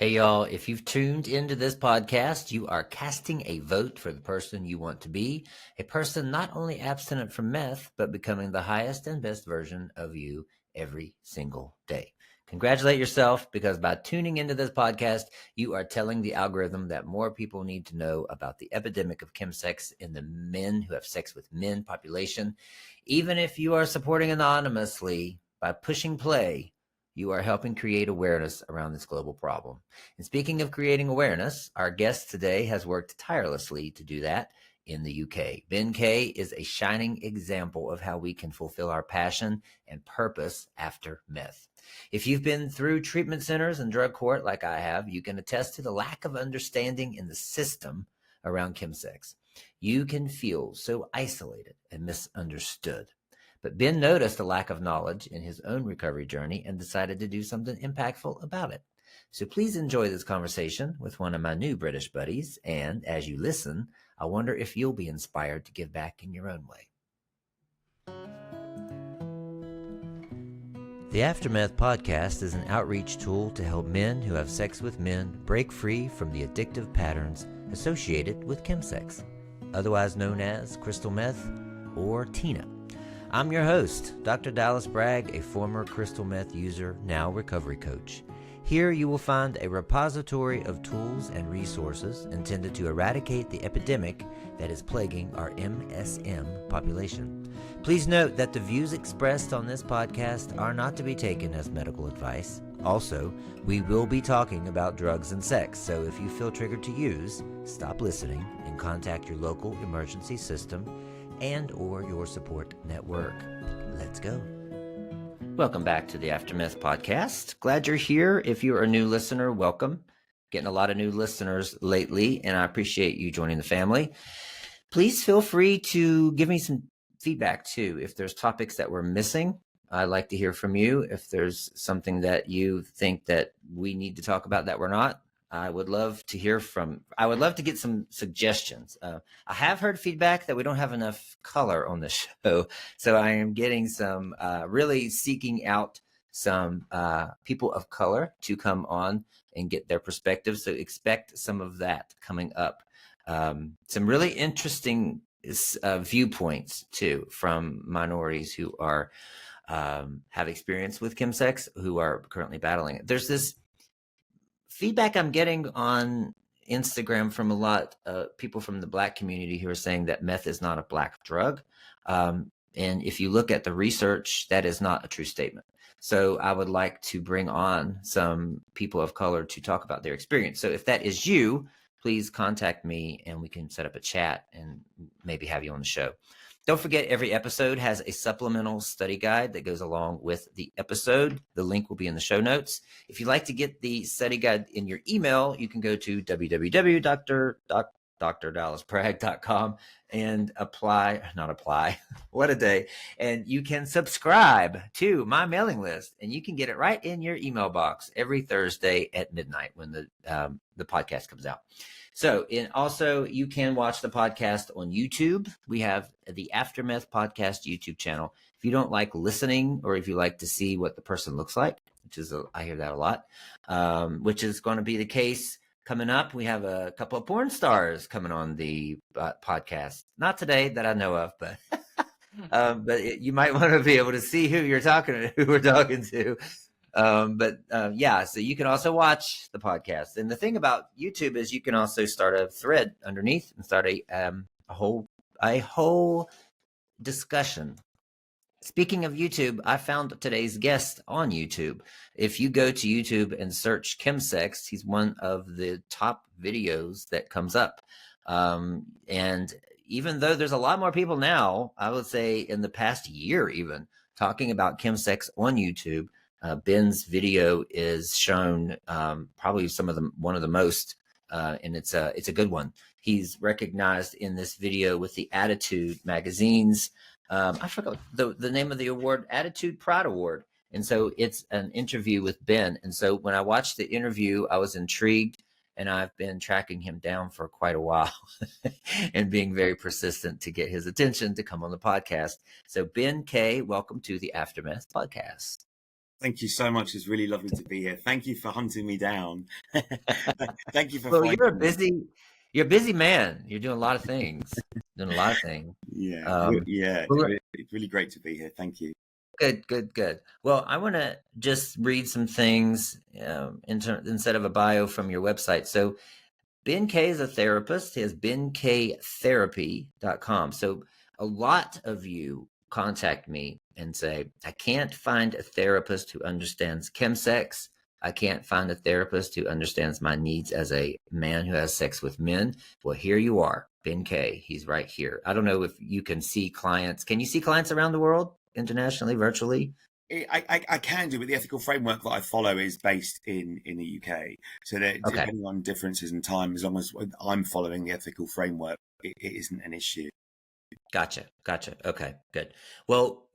Hey, y'all, if you've tuned into this podcast, you are casting a vote for the person you want to be, a person not only abstinent from meth, but becoming the highest and best version of you every single day. Congratulate yourself, because by tuning into this podcast, you are telling the algorithm that more people need to know about the epidemic of chemsex in the men who have sex with men population. Even if you are supporting anonymously, by pushing play, you are helping create awareness around this global problem. And speaking of creating awareness, our guest today has worked tirelessly to do that in the UK. Ben Kaye is a shining example of how we can fulfill our passion and purpose after meth. If you've been through treatment centers and drug court like I have, you can attest to the lack of understanding in the system around chemsex. You can feel so isolated and misunderstood. But Ben noticed a lack of knowledge in his own recovery journey and decided to do something impactful about it. So please enjoy this conversation with one of my new British buddies. And as you listen, I wonder if you'll be inspired to give back in your own way. The Aftermath podcast is an outreach tool to help men who have sex with men break free from the addictive patterns associated with chemsex, otherwise known as crystal meth or TINA. I'm your host, Dr. Dallas Bragg, a former crystal meth user, now recovery coach. Here you will find a repository of tools and resources intended to eradicate the epidemic that is plaguing our MSM population. Please note that the views expressed on this podcast are not to be taken as medical advice. Also, we will be talking about drugs and sex, so if you feel triggered to use, stop listening and contact your local emergency system and or your support network. Let's go. Welcome back to the Aftermath podcast. Glad you're here. If you're a new listener, welcome. Getting a lot of new listeners lately, and I appreciate you joining the family. Please feel free to give me some feedback too. If there's topics that we're missing, I'd like to hear from you. If there's something that you think that we need to talk about that we're not, I would love to get some suggestions. I have heard feedback that we don't have enough color on the show. So I am getting some, really seeking out some people of color to come on and get their perspective. So expect some of that coming up. Some really interesting viewpoints too from minorities who are have experience with chemsex, who are currently battling it. There's this feedback I'm getting on Instagram from a lot of people from the Black community who are saying that meth is not a Black drug. And if you look at the research, that is not a true statement. So I would like to bring on some people of color to talk about their experience. So if that is you, please contact me and we can set up a chat and maybe have you on the show. Don't forget, every episode has a supplemental study guide that goes along with the episode. The link will be in the show notes. If you'd like to get the study guide in your email, you can go to www.drdallasbragg.com and what a day. And you can subscribe to my mailing list, and you can get it right in your email box every Thursday at midnight when the podcast comes out. So, and also you can watch the podcast on YouTube. We have the Aftermath Podcast YouTube channel. If you don't like listening, or if you like to see what the person looks like, which is, I hear that a lot, which is going to be the case coming up. We have a couple of porn stars coming on the podcast. Not today that I know of, but you might want to be able to see who we're talking to. Yeah, so you can also watch the podcast. And the thing about YouTube is you can also start a thread underneath and start a whole discussion. Speaking of YouTube, I found today's guest on YouTube. If you go to YouTube and search chemsex, he's one of the top videos that comes up. And even though there's a lot more people now, I would say in the past year even, talking about chemsex on YouTube, Ben's video is shown probably one of the most, and it's a good one. He's recognized in this video with the Attitude magazine's, I forgot the name of the award, Attitude Pride Award. And so it's an interview with Ben. And so when I watched the interview, I was intrigued, and I've been tracking him down for quite a while and being very persistent to get his attention to come on the podcast. So Ben Kaye, welcome to the Aftermath podcast. Thank you so much. It's really lovely to be here. Thank you for hunting me down. Thank you for Well, finding me. you're a busy man. You're doing a lot of things. Doing a lot of things. Yeah, Um, yeah. well, It's really great to be here. Thank you. good, good, good. Well, I want to just read some things instead of a bio from your website. So Ben Kaye is a therapist. He has benkayetherapy.com. So a lot of you contact me and say, I can't find a therapist who understands chemsex. I can't find a therapist who understands my needs as a man who has sex with men. Well, here you are, Ben Kaye. He's right here. I don't know if you can see clients. Can you see clients around the world, internationally, virtually? I can do, but the ethical framework that I follow is based in the UK. So that Okay. depending on differences in time, as long as I'm following the ethical framework, it isn't an issue. Gotcha. Gotcha. Okay, good. Well,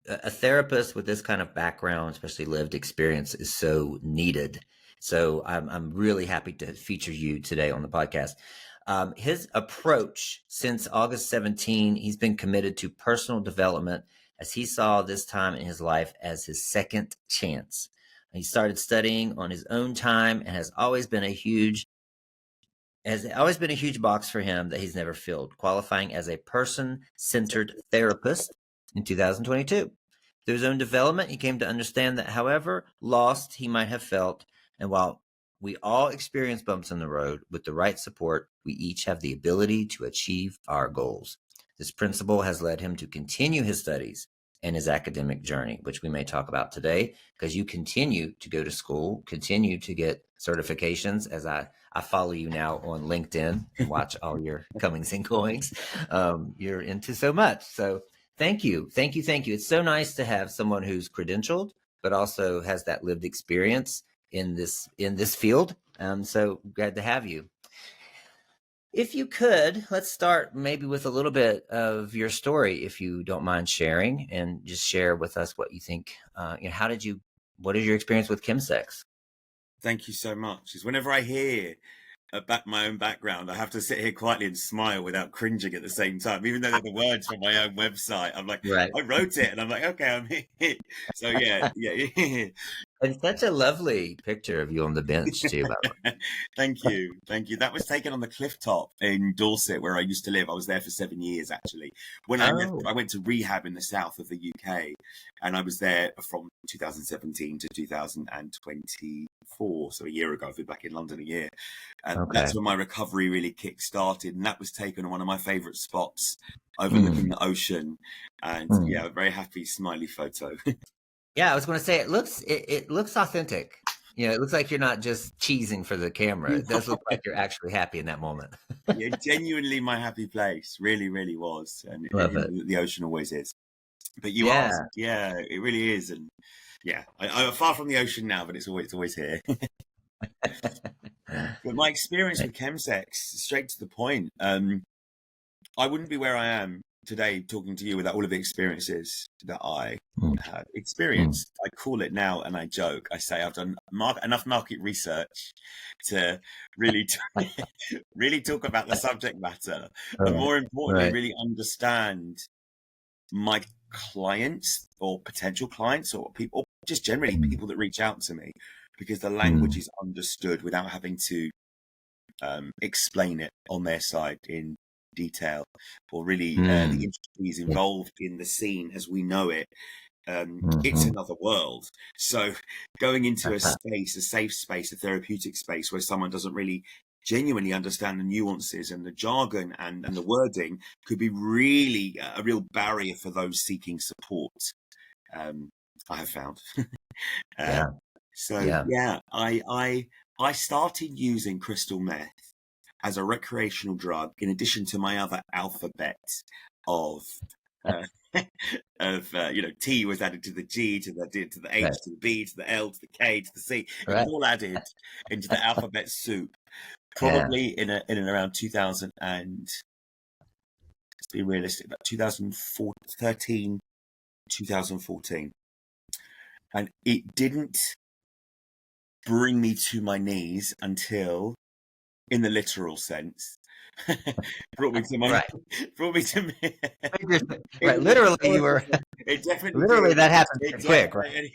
a therapist with this kind of background, especially lived experience, is so needed. So I'm really happy to feature you today on the podcast. His approach since August 17, he's been committed to personal development as he saw this time in his life as his second chance. He started studying on his own time and has always been a huge box for him that he's never filled, qualifying as a person-centered therapist in 2022. Through his own development, he came to understand that however lost he might have felt, and while we all experience bumps in the road, with the right support, we each have the ability to achieve our goals. This principle has led him to continue his studies and his academic journey, which we may talk about today, because you continue to go to school, continue to get certifications. As I follow you now on LinkedIn and watch all your comings and goings. You're into so much. So thank you. Thank you. Thank you. It's so nice to have someone who's credentialed, but also has that lived experience in this field. So glad to have you. If you could, let's start maybe with a little bit of your story, if you don't mind sharing, and just share with us what you think. What is your experience with chemsex? Thank you so much. Because whenever I hear about my own background, I have to sit here quietly and smile without cringing at the same time, even though they're the words from my own website. I'm like, Right. I wrote it, and I'm like, okay, I'm here. So yeah. And such a lovely picture of you on the bench too, by the way. Thank you. Thank you. That was taken on the cliff top in Dorset, where I used to live. I was there for 7 years, actually. When I left, I went to rehab in the south of the UK, and I was there from 2017 to 2024. So a year ago, I've been back in London a year. And that's when my recovery really kick-started. And that was taken on one of my favourite spots overlooking the ocean. And yeah, a very happy, smiley photo. Yeah, I was going to say it looks authentic. You know, it looks like you're not just cheesing for the camera. It does look like you're actually happy in that moment. Yeah, genuinely my happy place. Really, really was. And Love it. the ocean always is. But you asked, yeah, it really is. And yeah, I'm far from the ocean now, but it's always here. But my experience with chemsex, straight to the point, I wouldn't be where I am today talking to you without all of the experiences that I had experienced. I call it now, and I joke. I say I've done enough market research to really, really talk about the subject matter, and more importantly, really understand my clients or potential clients or people, or just generally people that reach out to me, because the language is understood without having to explain it on their side in detail, or really the industries involved in the scene as we know it. It's another world. So going into a space, a safe space, a therapeutic space where someone doesn't really genuinely understand the nuances and the jargon and the wording could be really a real barrier for those seeking support. I have found. I started using crystal meth as a recreational drug, in addition to my other alphabet of T was added to the G, to the H, to the B, to the L, to the K, to the C. It was all added into the alphabet soup. Probably in around 2000 and, let's be realistic, about 2013, 2014. And it didn't bring me to my knees until, in the literal sense, brought me to my Right, literally you were. It definitely literally did. That happened quick, right?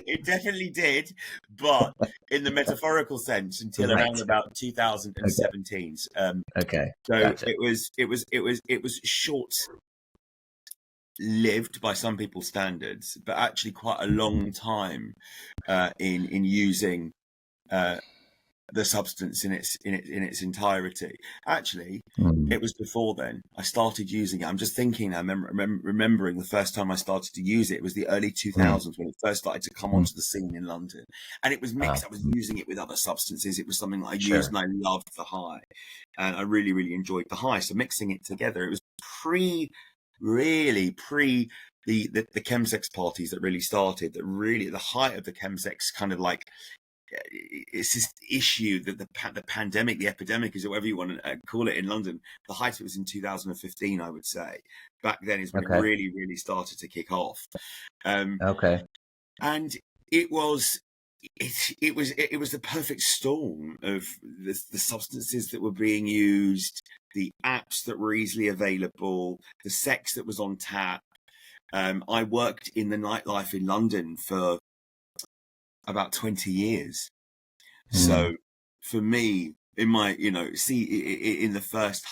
It definitely did, but in the metaphorical sense until around Right. about Okay. 2017. Okay. So Gotcha. it was short lived by some people's standards, but actually quite a long time in using uh, the substance in its entirety. Actually, Mm, it was before then. I started using it. I'm just thinking. I remembering the first time I started to use it. It was the early mm, 2000s when it first started to come mm. onto the scene in London, and it was mixed. I was using it with other substances. It was something that I used, Sure. and I loved the high, and I really really enjoyed the high. So mixing it together, it was really pre. The chemsex parties that really started, that really at the height of the chemsex kind of like it's this issue that the pandemic, the epidemic, is whatever you want to call it in London. The height of it was in 2015, I would say. Back then is when it Okay. really, really started to kick off, um, Okay. and it was. It was the perfect storm of the substances that were being used, the apps that were easily available, the sex that was on tap. I worked in the nightlife in London for about 20 years. Mm, So for me, in my, in the first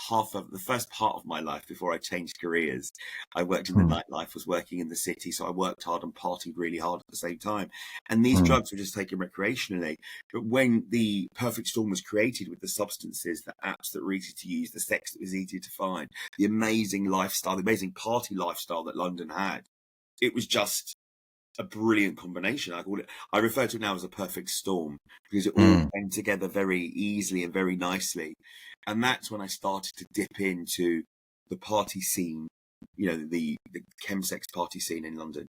part of my life before I changed careers, I worked in the mm, nightlife, was working in the city. So I worked hard and partied really hard at the same time. And these mm, drugs were just taken recreationally. But when the perfect storm was created with the substances, the apps that were easy to use, the sex that was easy to find, the amazing lifestyle, the amazing party lifestyle that London had, it was just a brilliant combination. I refer to it now as a perfect storm because it all mm. came together very easily and very nicely. And that's when I started to dip into the party scene, the chemsex party scene in London.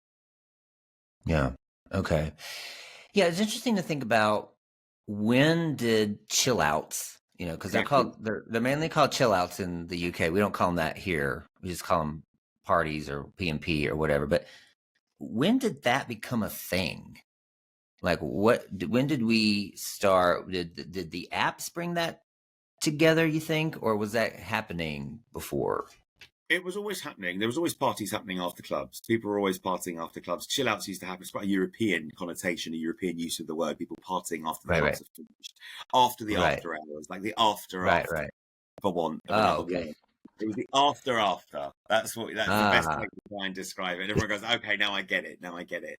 Yeah. Okay. Yeah, it's interesting to think about when did chill outs, because Exactly. they're mainly called chill outs in the UK. We don't call them that here. We just call them parties or P&P or whatever. But when did that become a thing? Like when did we start? Did the apps bring that together, you think, or was that happening before? It was always happening. There was always parties happening after clubs. People were always partying after clubs. Chill outs used to happen. It's quite a European connotation, a European use of the word. People partying after the Right, clubs right, have finished, after the right, after hours, like the after right, after, right. for want of Oh, another okay. word. It was the after after. That's the best way Ah, to try and describe it. Everyone goes, okay, now I get it. Now I get it.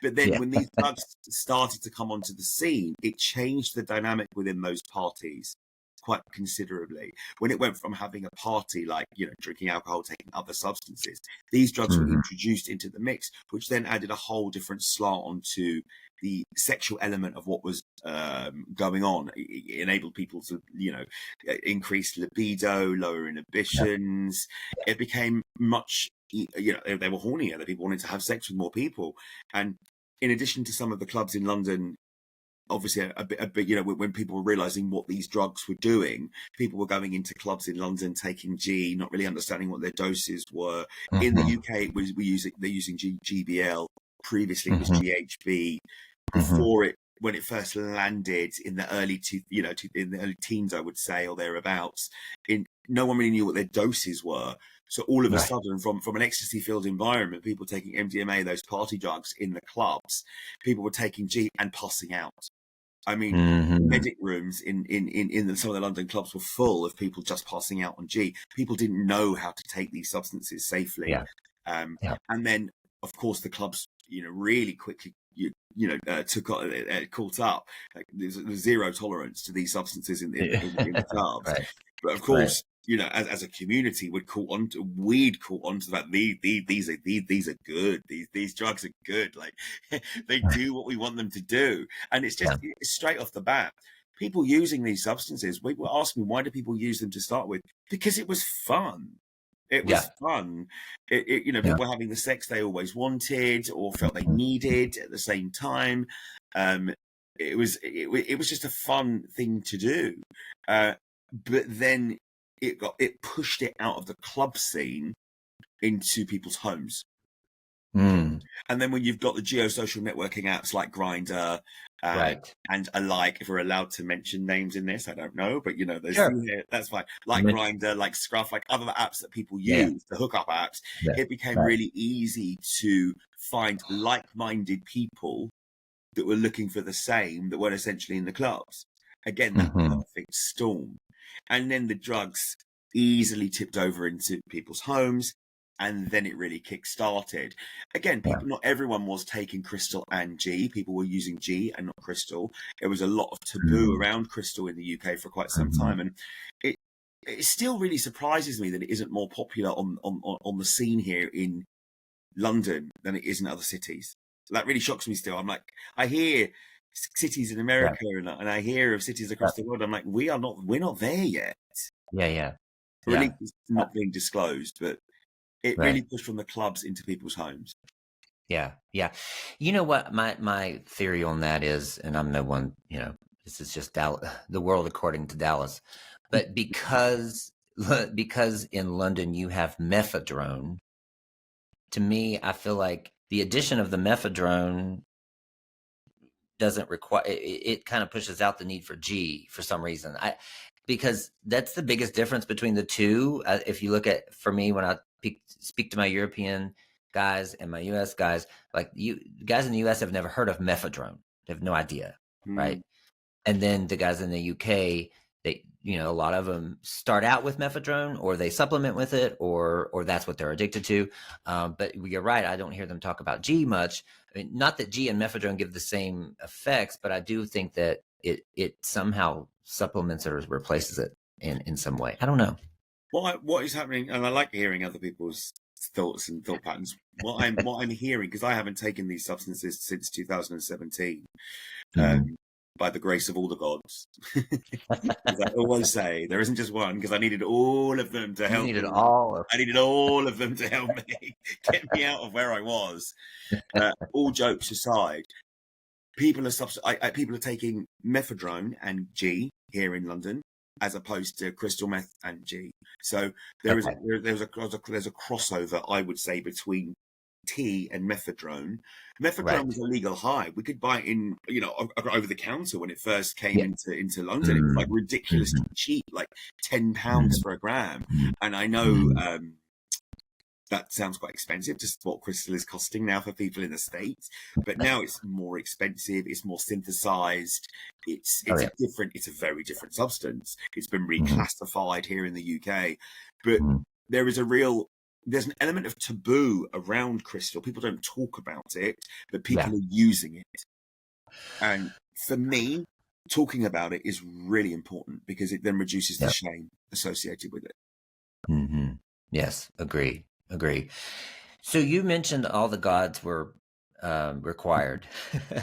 But then yeah. when these drugs started to come onto the scene, it changed the dynamic within those parties quite considerably. When it went from having a party like, drinking alcohol, taking other substances, these drugs were Hmm. introduced into the mix, which then added a whole different slant onto the sexual element of what was going on. It enabled people to, increase libido, lower Yeah. inhibitions. It became much, they were hornier, that people wanted to have sex with more people. And in addition to some of the clubs in London, obviously a bit, when people were realizing what these drugs were doing, people were going into clubs in London taking G, not really understanding what their doses were. In the Hmm. UK, they're using GBL. Previously, it was Hmm. GHB. Hmm. When it first landed in the in the early teens, I would say, or thereabouts, no one really knew what their doses were. So all of a Right. sudden, from an ecstasy filled environment, people taking MDMA, those party drugs in the clubs, people were taking G and passing out. I mean, Hmm. medic rooms some of the London clubs were full of people just passing out on G. People didn't know how to take these substances safely, Yeah. Yeah. and then of course the clubs, really quickly, caught up. Like, there's zero tolerance to these substances in the clubs, Right. but of Right. course, as a community, we'd caught on to that. These are good. These drugs are good. Like they do what we want them to do. And Yeah. it's straight off the bat. People using these substances, we were asking, why do people use them to start with? Because it was fun. It was Yeah. fun. Yeah. People were having the sex they always wanted or felt they needed at the same time. Um, it was just a fun thing to do. But then it pushed it out of the club scene into people's homes. Mm. And then when you've got the geosocial networking apps like Grindr Right. and alike, if we're allowed to mention names in this, I don't know, but you know, there's Sure. that's fine. Like Mention. Grindr, like Scruff, like other apps that people Yeah. use, the hookup apps, Yeah. it became Right. really easy to find like-minded people that were looking for the same, that were essentially in the clubs. Again, that Mm-hmm. perfect storm. And then the drugs easily tipped over into people's homes. And then it really kick-started. Again, people, not everyone was taking crystal and G. People were using G and not crystal. There was a lot of taboo Mm-hmm. around crystal in the UK for quite some Mm-hmm. time. And it still really surprises me that it isn't more popular on the scene here in London than it is in other cities. That really shocks me still. I'm like, I hear cities in Yeah. America and I hear of cities across the world. I'm like, we're not there yet. Yeah. Yeah. Or at Yeah. least it's not being disclosed, but it really Right. pushed from the clubs into people's homes. Yeah. Yeah. You know what my theory on that is, and I'm no one, you know, this is just the world according to Dallas, but because in London you have mephedrone, to me, I feel like the addition of the mephedrone doesn't require it kind of pushes out the need for G for some reason. Because that's the biggest difference between the two. If you look at, for me, when I speak to my European guys and my US guys, like guys in the US have never heard of mephedrone. They have no idea, right? And then the guys in the UK, they, you know, a lot of them start out with mephedrone, or they supplement with it, or that's what they're addicted to. But you're right, I don't hear them talk about G much. I mean, not that G and mephedrone give the same effects, but I do think that it somehow supplements or replaces it in some way. I don't know. What is happening, and I like hearing other people's thoughts and thought patterns. What I'm hearing, because I haven't taken these substances since 2017. Mm-hmm. By the grace of all the gods. As I always say, there isn't just one, because I needed all of them to You help needed me. all of. I needed all of them to help me get me out of where I was. All jokes aside, people are taking mephedrone and G here in London, as opposed to crystal meth and G. So there's a crossover, I would say, between T and mephedrone. Mephedrone Right. was a legal high. We could buy it in, you know, over the counter when it first came Yeah. into London. It was like ridiculously cheap, like £10 for a gram. And I know that sounds quite expensive, just what crystal is costing now for people in the States. But now it's more expensive. It's more synthesized. It's a very different substance. It's been reclassified here in the UK, but there's an element of taboo around crystal. People don't talk about it, but people are using it. And for me, talking about it is really important, because it then reduces the shame associated with it. Mm-hmm. Yes, agree. So you mentioned all the gods were required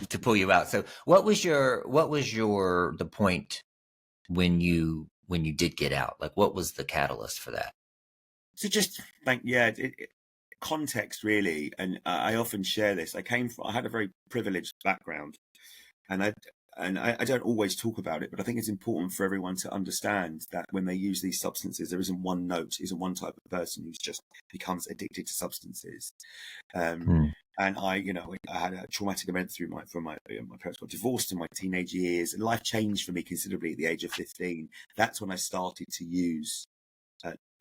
to pull you out. So what was the point when you did get out? Like, what was the catalyst for that? So just context really, and I often share this. I had a very privileged background, and I don't always talk about it, but I think it's important for everyone to understand that when they use these substances, there isn't one type of person who's just becomes addicted to substances. And I had a traumatic event through my parents got divorced in my teenage years, and life changed for me considerably at the age of 15. That's when I started to use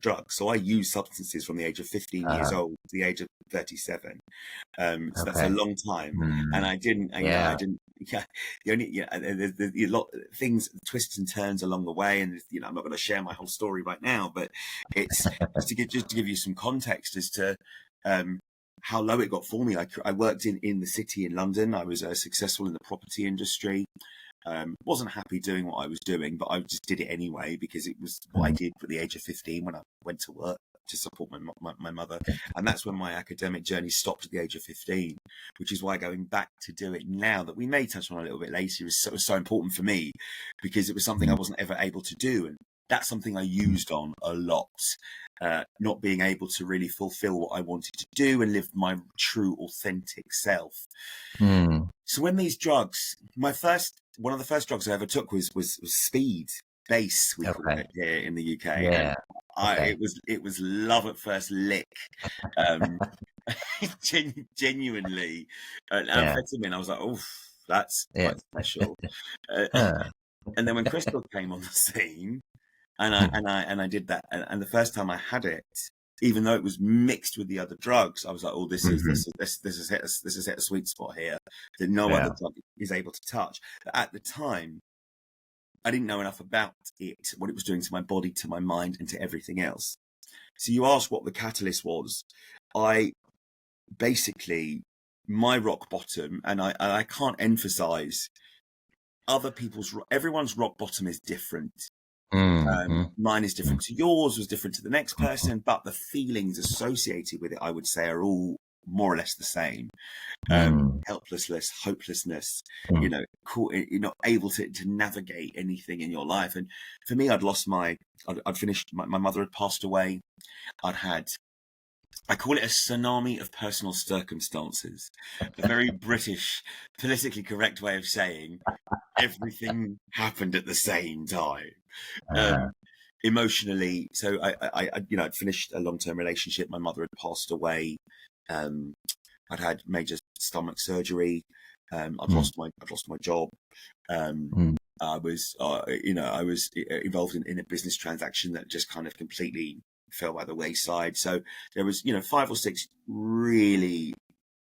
drugs. So I used substances from the age of 15 years old to the age of 37. So that's a long time. And I didn't, there's a lot of things, twists and turns along the way. And, I'm not going to share my whole story right now, but it's just to give you some context as to, how low it got for me. I worked in the city in London. I was successful in the property industry. Wasn't happy doing what I was doing, but I just did it anyway, because it was what I did at the age of 15 when I went to work to support my mother. And that's when my academic journey stopped at the age of 15, which is why going back to do it now, that we may touch on a little bit later, was so important for me, because it was something I wasn't ever able to do. And that's something I used on a lot, not being able to really fulfill what I wanted to do and live my true, authentic self. So when these drugs, one of the first drugs I ever took was speed. base, we call Okay. it here in the UK, and Yeah. Okay. it was love at first lick. Um, genuinely, Yeah. amphetamine. I was like, oh, that's Yeah. quite special. Uh, Huh. and then when crystal came on the scene, Hmm. and I did that, and the first time I had it, even though it was mixed with the other drugs, I was like, oh, Mhm. this has hit a sweet spot here that no other Yeah. drug is able to touch. But at the time, I didn't know enough about it, what it was doing to my body, to my mind, and to everything else. So you asked what the catalyst was. I basically, my rock bottom, and I can't emphasize everyone's rock bottom is different. Mhm. Mine is different to yours, was different to the next person, but the feelings associated with it, I would say, are all more or less the same. Mm. Helplessness, hopelessness, Mm. you're not able to navigate anything in your life. And for me, I'd finished, my mother had passed away. I call it a tsunami of personal circumstances, a very British, politically correct way of saying everything happened at the same time. Uh-huh. Um, Emotionally, so I'd finished a long-term relationship. My mother had passed away. Um, I'd had major stomach surgery. Mm. I'd lost my job. Um, Mm. I was involved in a business transaction that just kind of completely fell by the wayside. So there was, 5 or 6 really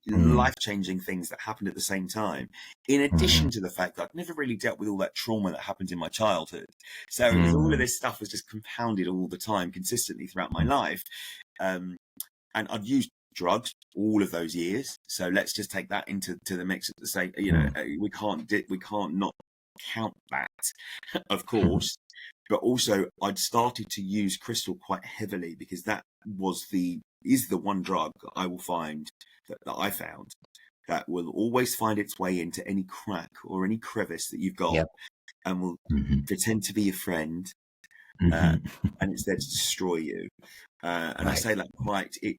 Mm. life-changing things that happened at the same time, in Mhm. addition to the fact that I'd never really dealt with all that trauma that happened in my childhood. So it was all of Mm. this stuff was just compounded all the time, consistently throughout my Mm. life. Um, and I'd used drugs all of those years. So let's just take that into the mix at the same. Mm. We can't not count that, of course. But also, I'd started to use crystal quite heavily because that is the one drug I will find that I found that will always find its way into any crack or any crevice that you've got, Yep. and will Mhm. pretend to be your friend, uh, Mhm. and it's there to destroy you. And I Right. say that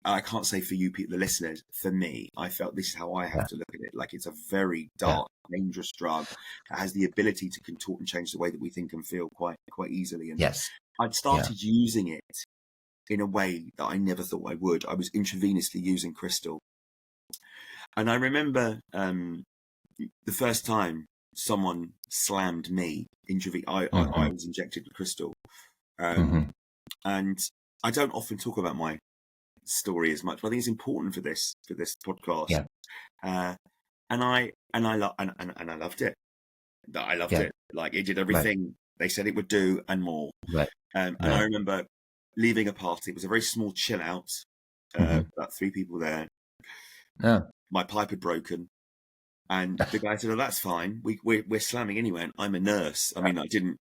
I can't say for you people, the listeners, for me, I felt this is how I have Yeah. to look at it. Like, it's a very Yeah. dark, dangerous drug that has the ability to contort and change the way that we think and feel quite easily. And Yes. I'd Yeah. started using it in a way that I never thought I would. I was intravenously using crystal. And I remember the first time someone slammed me, I Mhm. was injected with crystal. Um, Mhm. and I don't often talk about my story as much, but I think it's important for this podcast. Yeah. Uh, and I loved it. I loved Yeah. it. Like, it did Right. everything they said it would do and more. Right. And I Right. remember leaving a party. It was a very small chill out, Mhm. about 3 people there. Oh. My pipe had broken, and the guy said, "Oh, that's fine. We're slamming anyway." And I'm a nurse. I mean, I didn't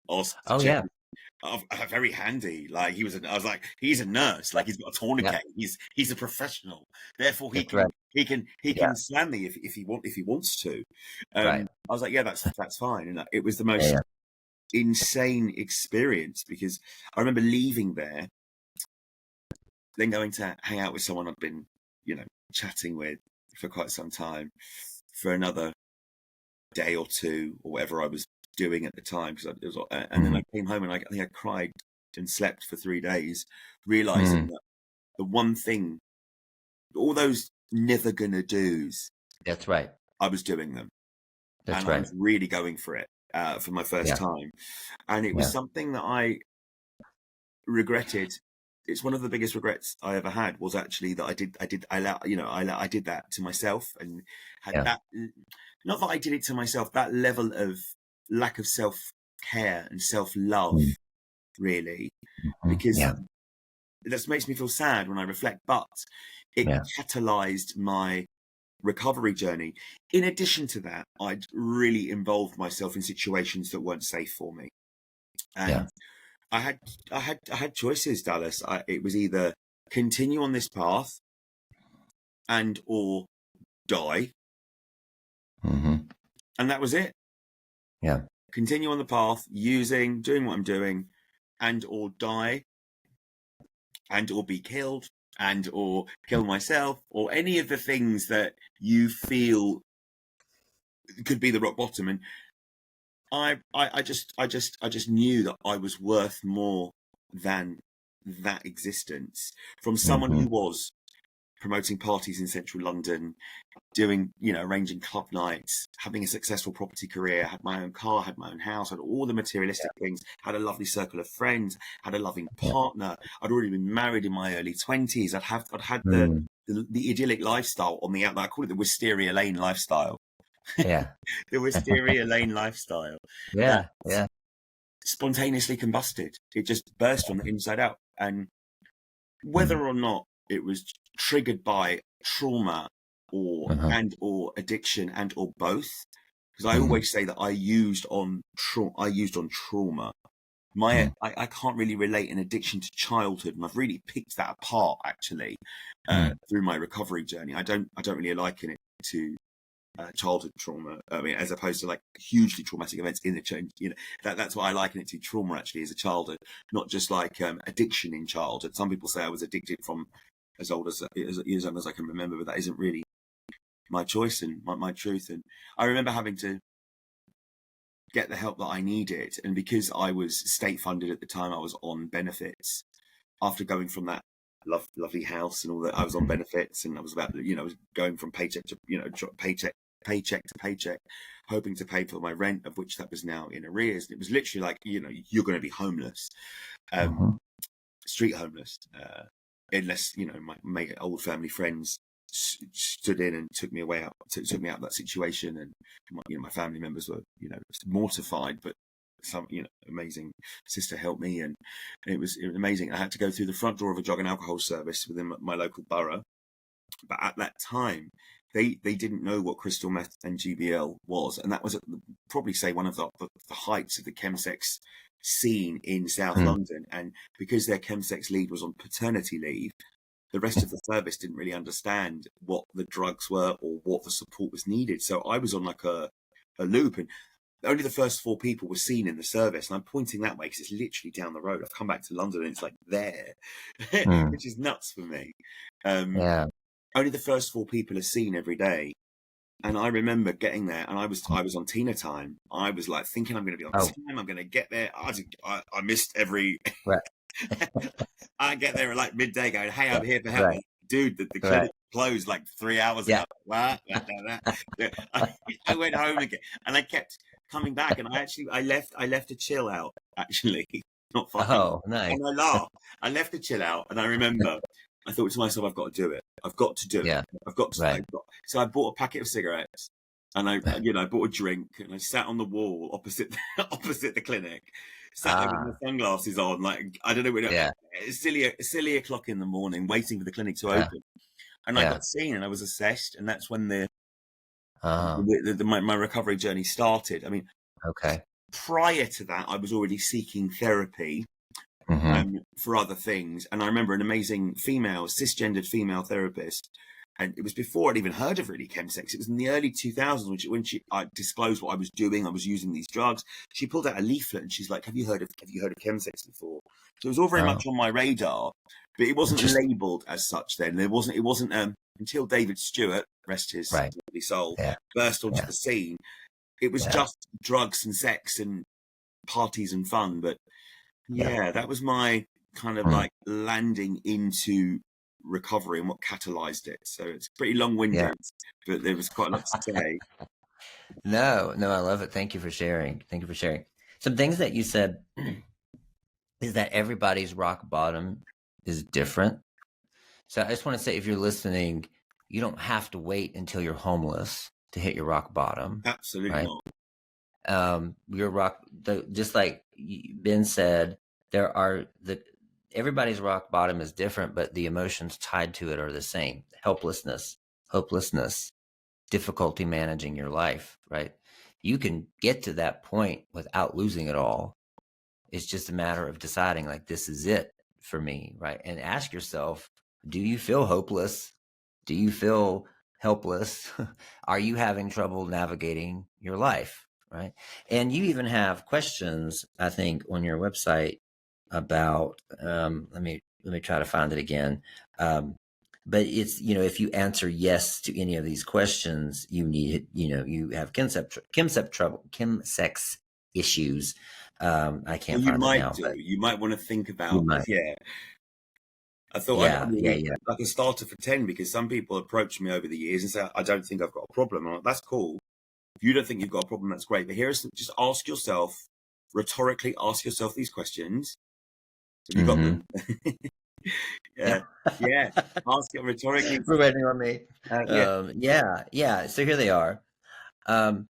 ask to Oh, check. yeah. Very handy. Like, I was like, he's a nurse. Like, he's got a Yeah. tourniquet. He's a professional. Therefore, That's right. he Yeah. can slam me if he wants to. Right. I was like, yeah, that's fine. And it was the Yeah. most Yeah. insane experience, because I remember leaving there, then going to hang out with someone I'd been, chatting with for quite some time, for another day or two, or whatever I was doing at the time. And then Mhm. I came home, and I think I cried and slept for 3 days, realizing Mm. that the one thing, all those never gonna do's, That's right. I was doing them, That's and I right. was really going for it, for my first Yeah. time, and it was Yeah. something that I regretted. It's one of the biggest regrets I ever had, was actually that I did that to myself, and had Yeah. that, not that I did it to myself, that level of lack of self care and self love, Mm. really, Mhm. because Yeah. that makes me feel sad when I reflect, but it Yeah. catalyzed my recovery journey. In addition to that, I'd really involved myself in situations that weren't safe for me, Yeah. and I had choices, Dallas. It was either continue on this path and or die, Mhm. and that was it. Yeah. Continue on the path, doing what I'm doing, and or die, and or be killed, and or kill myself, or any of the things that you feel could be the rock bottom. And I just knew that I was worth more than that existence from someone Mm-hmm. who was promoting parties in central London, doing, arranging club nights, having a successful property career, had my own car, had my own house, had all the materialistic things, had a lovely circle of friends, had a loving Yeah. partner. I'd already been married in my early 20s. I'd had Mm. the idyllic lifestyle on the outside. I call it the Wisteria Lane lifestyle. Yeah. The Wisteria Lane lifestyle that Yeah. Yeah. spontaneously combusted. It just burst from the inside out. And Mm. whether or not it was triggered by trauma Uh-huh. or addiction and or both, because I Mm. always say that I used on trauma. Mm. I can't really relate an addiction to childhood, and I've really picked that apart actually Mm. through my recovery journey. I don't really liken it to childhood trauma. I mean, as opposed to like hugely traumatic events in the change. That's what I liken it to. Trauma actually as a childhood, not just like addiction in childhood. Some people say I was addicted from as old as young as I can remember, but that isn't really my choice and my truth. And I remember having to get the help that I needed, and because I was state funded at the time, I was on benefits. After going from that lovely house and all that, I was on benefits, and I was I was going from paycheck to paycheck to paycheck, hoping to pay for my rent, of which that was now in arrears. And it was literally like, you're going to be homeless, Uh-huh. street homeless, unless my old family friends stood in and took me away out, took me out of that situation. And my family members were mortified, but some amazing sister helped me, and it was amazing. I had to go through the front door of a drug and alcohol service within my local borough, but at that time they didn't know what crystal meth and GBL was, and that was probably say one of the heights of the chemsex scene in South Mm. London. And because their chemsex lead was on paternity leave, the rest of the service didn't really understand what the drugs were or what the support was needed. So I was on like a loop, and only the first 4 people were seen in the service. And I'm pointing that way because it's literally down the road. I've come back to London and it's like there, Mm. which is nuts for me. Um, Yeah. Only the first 4 people are seen every day. And I remember getting there, and I was on Tina time. I was like thinking I'm going to be on Oh, time. I'm going to get there. I missed every. right. I get there at like midday, going, "Hey, I'm here for help." Right. Dude, the Right. clinic closed like 3 hours Yeah. ago. What? Yeah. I went home again, and I kept coming back. And I left a chill out actually, not funny. Oh, nice. And I laughed. I left the chill out, and I remember I thought to myself, "I've got to do it. I've got to do it. Yeah. I've got to." Right. So I bought a packet of cigarettes, and I bought a drink, and I sat on the wall opposite the clinic, sat there with my sunglasses on, like I don't know, Yeah. it's silly o'clock in the morning, waiting for the clinic to Yeah. open. And I got seen, and I was assessed, and that's when my recovery journey started. I mean, Okay. prior to that, I was already seeking therapy Mm-hmm. for other things. And I remember an amazing cisgendered female therapist. And it was before I'd even heard of really chemsex. It was in the early 2000s when I disclosed what I was doing. I was using these drugs. She pulled out a leaflet and she's like, "Have you heard of chemsex before?" So it was all very much on my radar, but it wasn't labelled as such then. It wasn't until David Stewart, rest his lovely soul, burst onto the scene. It was just drugs and sex and parties and fun. But that was my kind of like landing into recovery and what catalyzed it. So it's pretty long-winded, but there was quite a lot to say. No, I love it. Thank you for sharing. Some things that you said is that everybody's rock bottom is different. So I just want to say, if you're listening, you don't have to wait until you're homeless to hit your rock bottom. Absolutely not. Just like Ben said, everybody's rock bottom is different, but the emotions tied to it are the same. Helplessness, hopelessness, difficulty managing your life, right? You can get to that point without losing it all. It's just a matter of deciding, like, this is it for me, right? And ask yourself, do you feel hopeless? Do you feel helpless? Are you having trouble navigating your life, right? And you even have questions, I think, on your website about, let me try to find it again. But it's, if you answer yes to any of these questions, you have chemsex issues. I can't Well, you find it might now, do. but You might want to think you about, might. because I thought I'd Yeah, yeah, really yeah. like a starter for 10, because some people approach me over the years and say, I don't think I've got a problem. I'm like, that's cool. If you don't think you've got a problem, that's great. But just ask yourself, rhetorically ask yourself these questions. Have you got them? Yeah. Yeah. Ask it rhetorically. We're waiting on me. Yeah. Yeah, yeah. So here they are. Um,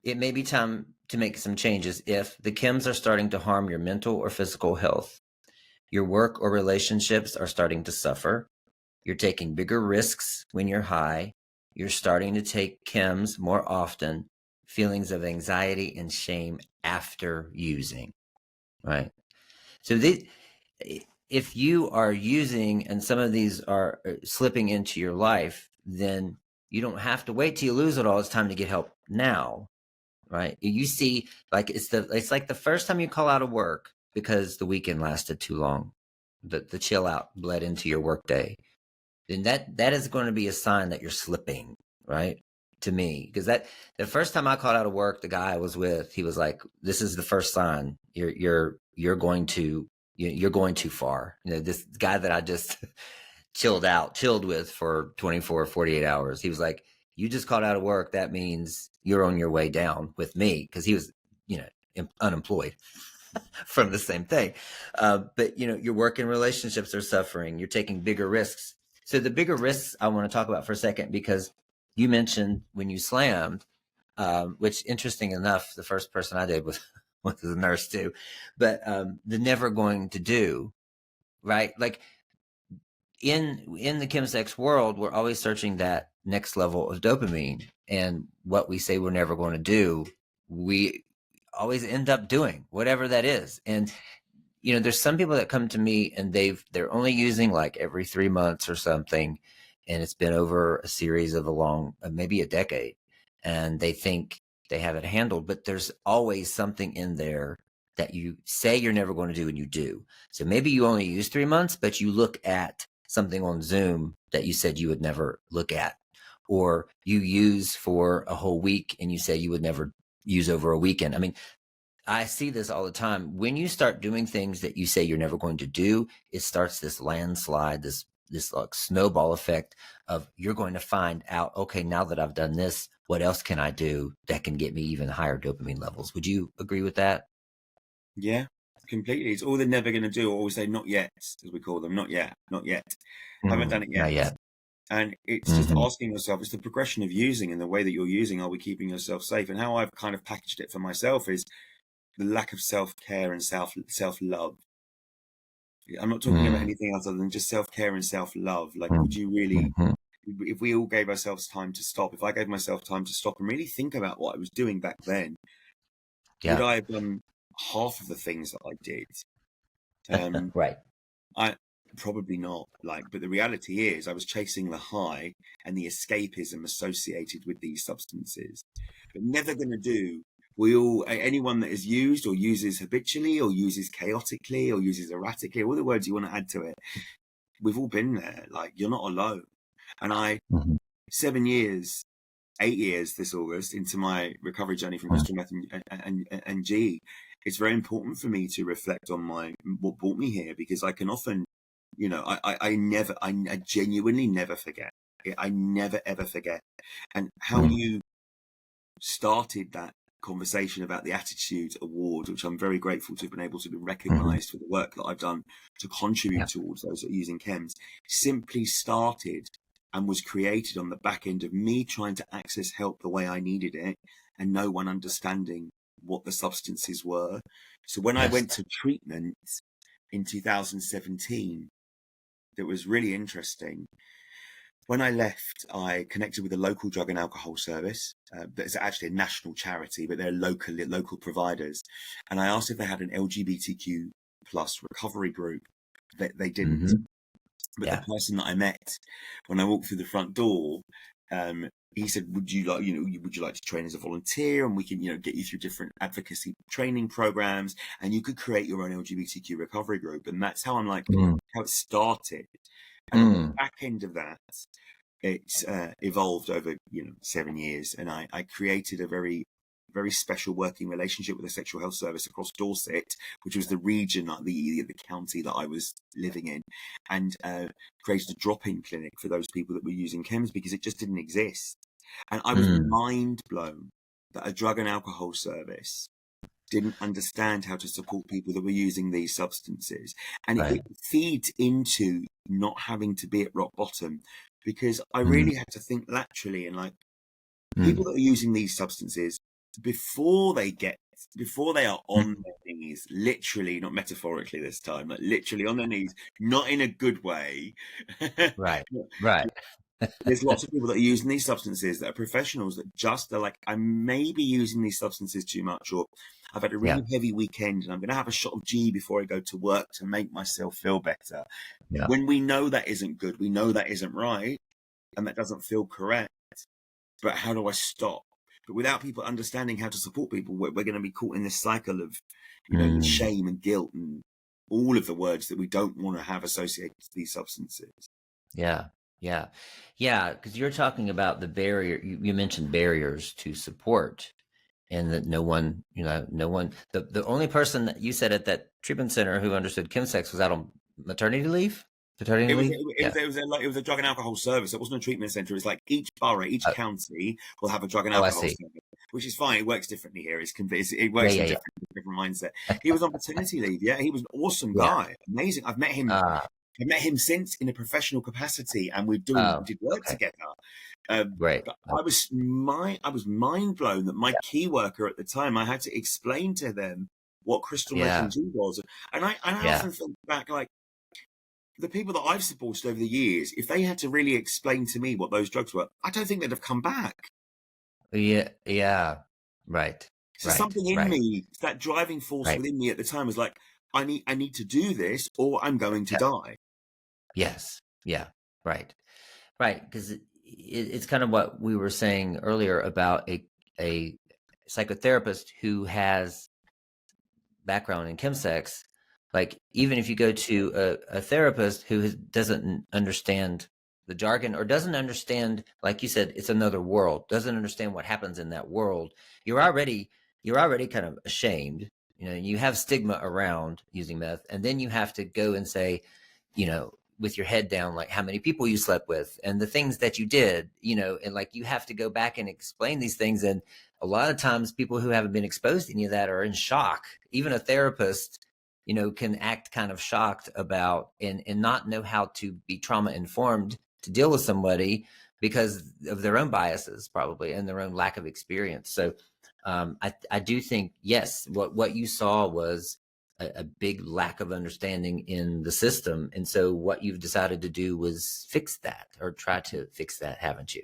it may be time to make some changes if the chems are starting to harm your mental or physical health. Your work or relationships are starting to suffer. You're taking bigger risks when you're high. You're starting to take chems more often. Feelings of anxiety and shame after using, right? So if you are using and some of these are slipping into your life, then you don't have to wait till you lose it all. It's time to get help now, right? You see, like it's like the first time you call out of work because the weekend lasted too long, the chill out bled into your work day, then that is going to be a sign that you're slipping, right? To me, because that the first time I called out of work, the guy I was with, he was like, "This is the first sign you're going to you're going too far." You know, this guy that I just chilled with for 24, 48 hours. He was like, "You just called out of work. That means you're on your way down with me," because he was, unemployed from the same thing. But your work and relationships are suffering. You're taking bigger risks. So the bigger risks I want to talk about for a second, because you mentioned when you slammed, which interesting enough, the first person I did was a nurse too, but the never going to do, right? Like in the chemsex world, we're always searching that next level of dopamine, and what we say we're never going to do, we always end up doing whatever that is. And there's some people that come to me and they're only using like every 3 months or something, and it's been over a series of maybe a decade, and they think they have it handled, but there's always something in there that you say you're never going to do and you do. So maybe you only use 3 months, but you look at something on Zoom that you said you would never look at, or you use for a whole week and you say you would never use over a weekend. I mean, I see this all the time. When you start doing things that you say you're never going to do, it starts this landslide, this like snowball effect of you're going to find out, okay, now that I've done this, what else can I do that can get me even higher dopamine levels? Would you agree with that? Yeah, completely. It's all they're never going to do, or always say, not yet, as we call them. Not yet, not yet. Haven't done it Not yet. yet. And it's just asking yourself, it's the progression of using and the way that you're using. Are we keeping yourself safe? And how I've kind of packaged it for myself is the lack of self-care and self-love. I'm not talking about anything else other than just self-care and self-love. Like, would you really, if we all gave ourselves time to stop, if I gave myself time to stop and really think about what I was doing back then, would Yeah. I have done half of the things that I did? Right. I probably not. But the reality is, I was chasing the high and the escapism associated with these substances. But never going to do. Anyone that is used or uses habitually or uses chaotically or uses erratically, all the words you want to add to it, we've all been there. Like, you're not alone. And 7 years, 8 years this August into my recovery journey from crystal meth and G, it's very important for me to reflect on what brought me here, because I can often, I genuinely never forget. I never ever forget. And how you started that conversation about the Attitude Award, which I'm very grateful to have been able to be recognized for the work that I've done to contribute towards those that are using chems, simply started and was created on the back end of me trying to access help the way I needed it and no one understanding what the substances were. So when I went to treatment in 2017, that was really interesting. When I left, I connected with a local drug and alcohol service. That's actually a national charity, but they're local providers. And I asked if they had an LGBTQ plus recovery group. They didn't. But the person that I met when I walked through the front door, he said, would you like to train as a volunteer, and we can, get you through different advocacy training programs, and you could create your own LGBTQ recovery group. And that's how how it started. And on the back end of that, it's evolved over 7 years, and I created a very very special working relationship with the sexual health service across Dorset, which was the region, the county that I was living in, and created a drop-in clinic for those people that were using chems, because it just didn't exist. And I was mind blown that a drug and alcohol service didn't understand how to support people that were using these substances. And it feeds into not having to be at rock bottom, because I really had to think laterally, and like, people that are using these substances, before they are on their knees, literally, not metaphorically this time, like literally on their knees, not in a good way. Right. There's lots of people that are using these substances that are professionals that just are like, I may be using these substances too much, or I've had a really heavy weekend and I'm going to have a shot of G before I go to work to make myself feel better. Yeah. When we know that isn't good, we know that isn't right, and that doesn't feel correct. But how do I stop? But without people understanding how to support people, we're going to be caught in this cycle of, shame and guilt and all of the words that we don't want to have associated with these substances. Yeah. Because you're talking about the barrier. You mentioned barriers to support, and that no one, the only person that you said at that treatment center who understood chemsex was out on maternity leave. Paternity leave? It was a drug and alcohol service. It wasn't a treatment center. It's like each borough, each county will have a drug and alcohol service, which is fine. It works differently here. It works in a different mindset. He was on paternity leave. Yeah, he was an awesome guy, amazing. I've met him. I've met him since in a professional capacity, and we did work together. Right. But I was mind blown that my key worker at the time, I had to explain to them what crystal meth G was, and I often think back, like, the people that I've supported over the years, if they had to really explain to me what those drugs were, I don't think they'd have come back. Yeah. Right. So something in me, that driving force within me at the time was like, I need to do this, or I'm going to die. Yes. Yeah. Right. Because it's kind of what we were saying earlier about a psychotherapist who has background in chemsex. Like, even if you go to a therapist who doesn't understand the jargon, or doesn't understand, like you said, it's another world, doesn't understand what happens in that world, you're already kind of ashamed. You have stigma around using meth, and then you have to go and say, with your head down, like how many people you slept with and the things that you did, and like you have to go back and explain these things. And a lot of times people who haven't been exposed to any of that are in shock. Even a therapist can act kind of shocked about and not know how to be trauma informed to deal with somebody because of their own biases, probably, and their own lack of experience. So I do think, yes, what you saw was a big lack of understanding in the system. And so what you've decided to do was fix that, or try to fix that, haven't you?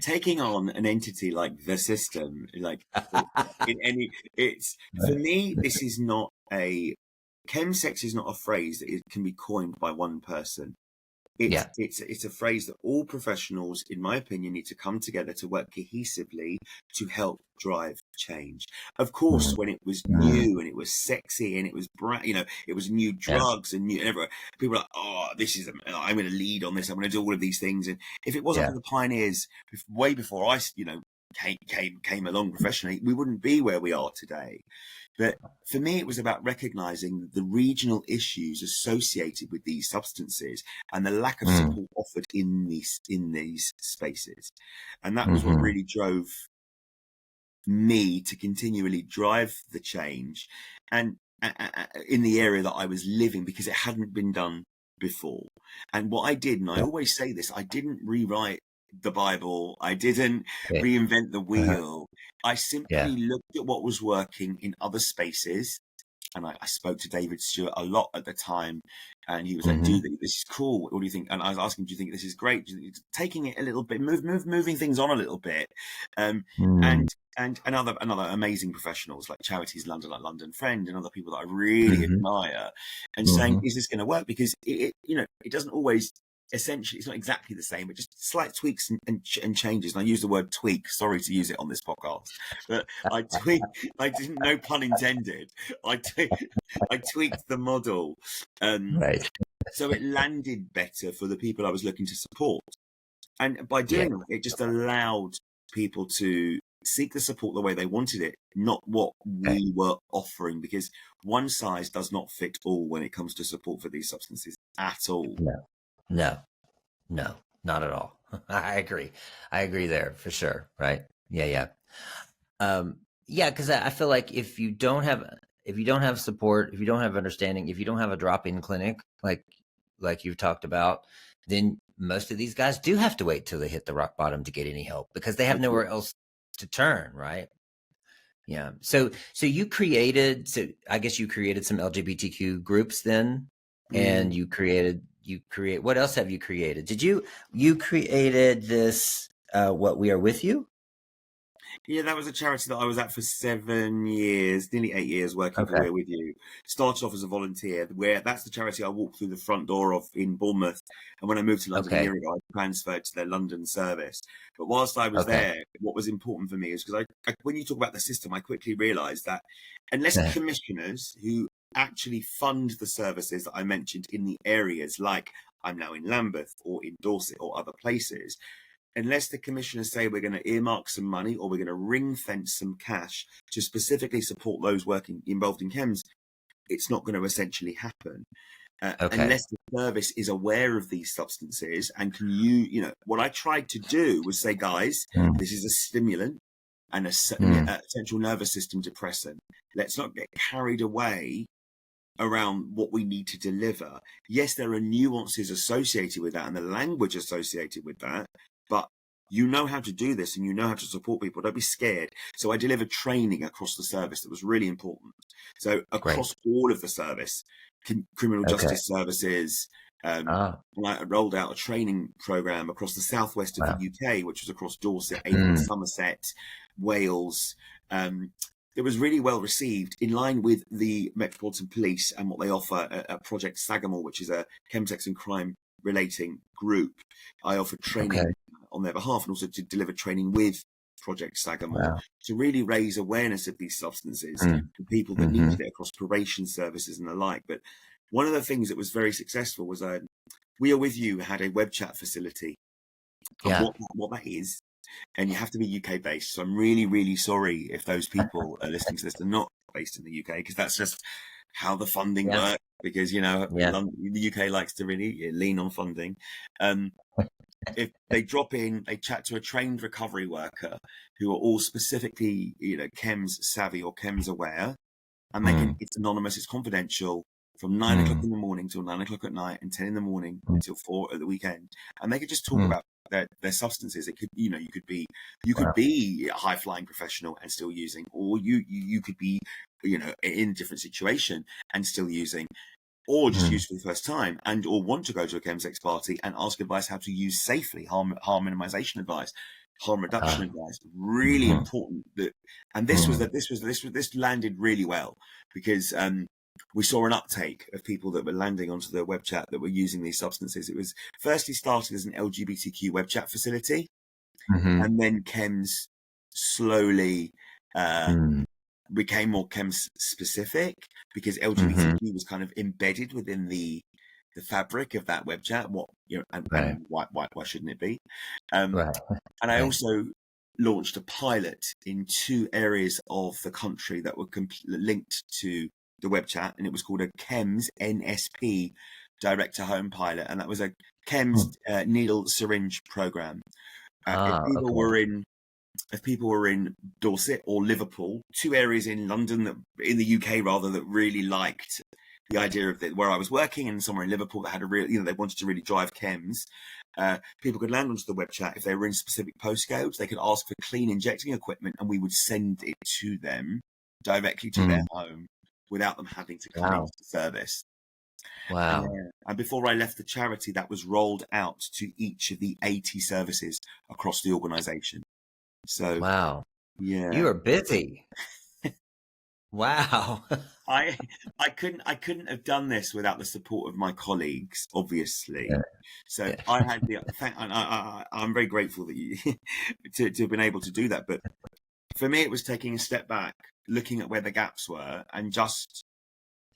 Taking on an entity like the system, like for me, this is not chemsex is not a phrase that can be coined by one person. It's a phrase that all professionals, in my opinion, need to come together to work cohesively to help drive change. Of course, when it was new and it was sexy and it was it was new drugs and new, and everyone, people were like, oh, I'm going to lead on this. I'm going to do all of these things. And if it wasn't for the pioneers way before I, came along professionally, we wouldn't be where we are today. But for me, it was about recognizing the regional issues associated with these substances and the lack of support offered in these spaces. And that was what really drove me to continually drive the change, and in the area that I was living, because it hadn't been done before. And what I did, and I always say this, I didn't rewrite the Bible, I didn't reinvent the wheel. I simply looked at what was working in other spaces, and I spoke to David Stewart a lot at the time, and he was like, "Dude, this is cool. What do you think?" And I was asking, "Do you think this is great?" Taking it a little bit, moving things on a little bit, and another amazing professionals like Charities London, like London Friend, and other people that I really admire, and saying, "Is this going to work?" Because it doesn't always. Essentially, it's not exactly the same, but just slight tweaks and changes. And I use the word tweak. Sorry to use it on this podcast, but I didn't, no pun intended. I tweaked the model, so it landed better for the people I was looking to support. And by doing that, it just allowed people to seek the support the way they wanted it, not what Okay. we were offering, because one size does not fit all when it comes to support for these substances at all. No, no, no, not at all. I agree. I agree there for sure. Right. Yeah. Yeah. Yeah. Cause I feel like if you don't have support, if you don't have understanding, if you don't have a drop-in clinic, like you've talked about, then most of these guys do have to wait till they hit the rock bottom to get any help because they have nowhere else to turn. Right. Yeah. So I guess you created some LGBTQ groups then, and you create, what else have you created? You created this, What We Are With You? Yeah, that was a charity that I was at for 7 years, nearly 8 years, working for Okay. We're With You. Started off as a volunteer, where that's the charity I walked through the front door of in Bournemouth. And when I moved to London a Okay. year ago, I transferred to their London service. But whilst I was Okay. there, what was important for me is because when you talk about the system, I quickly realised that unless Yeah. commissioners who actually fund the services that I mentioned in the areas like I'm now in Lambeth or in Dorset or other places, unless the commissioners say we're going to earmark some money or we're going to ring fence some cash to specifically support those working involved in chems, it's not going to essentially happen. Okay. Unless the service is aware of these substances and can what I tried to do was say, guys, this is a stimulant and a central nervous system depressant. Let's not get carried away around what we need to deliver. Yes, there are nuances associated with that and the language associated with that, but you know how to do this and you know how to support people. Don't be scared. So I delivered training across the service that was really important. So across all of the service, criminal justice services, and I rolled out a training program across the southwest of the UK, which was across Dorset, Avon, Somerset, Wales. It was really well received, in line with the Metropolitan Police and what they offer at Project Sagamore, which is a chemsex and crime relating group. I offered training on their behalf and also to deliver training with Project Sagamore to really raise awareness of these substances to people that needed it across probation services and the like. But one of the things that was very successful was We Are With You had a web chat facility. And what that is, and you have to be UK based. So I'm really, really sorry if those people are listening to this are not based in the UK, because that's just how the funding works. Because, the UK likes to really lean on funding. If they drop in, they chat to a trained recovery worker who are all specifically, chems savvy or chems aware, and it's anonymous, it's confidential, from 9 o'clock in the morning till 9 o'clock at night and 10 in the morning until 4 at the weekend, and they could just talk about their substances. It could, you could be a high flying professional and still using, or you could be, in a different situation and still using, or just use for the first time, and or want to go to a chemsex party and ask advice how to use safely, harm minimization advice, harm reduction advice. Really important that, and this landed really well, because we saw an uptake of people that were landing onto the web chat that were using these substances. It was firstly started as an LGBTQ web chat facility, and then chems slowly became more chems specific, because LGBTQ was kind of embedded within the fabric of that web chat. And why shouldn't it be? And I also launched a pilot in 2 areas of the country that were linked to the web chat, and it was called a chems NSP direct to home pilot, and that was a chems needle syringe program. If people were in Dorset or Liverpool, 2 areas in London, in the UK rather, that really liked the idea of where I was working, and somewhere in Liverpool that had a real, they wanted to really drive chems. People could land onto the web chat. If they were in specific postcodes, they could ask for clean injecting equipment, and we would send it to them directly to their home without them having to come into the service. And before I left the charity, that was rolled out to each of the 80 services across the organisation. So you are busy. Wow. I couldn't have done this without the support of my colleagues, obviously. So I had I'm very grateful that you to have been able to do that. But for me, it was taking a step back, looking at where the gaps were, and just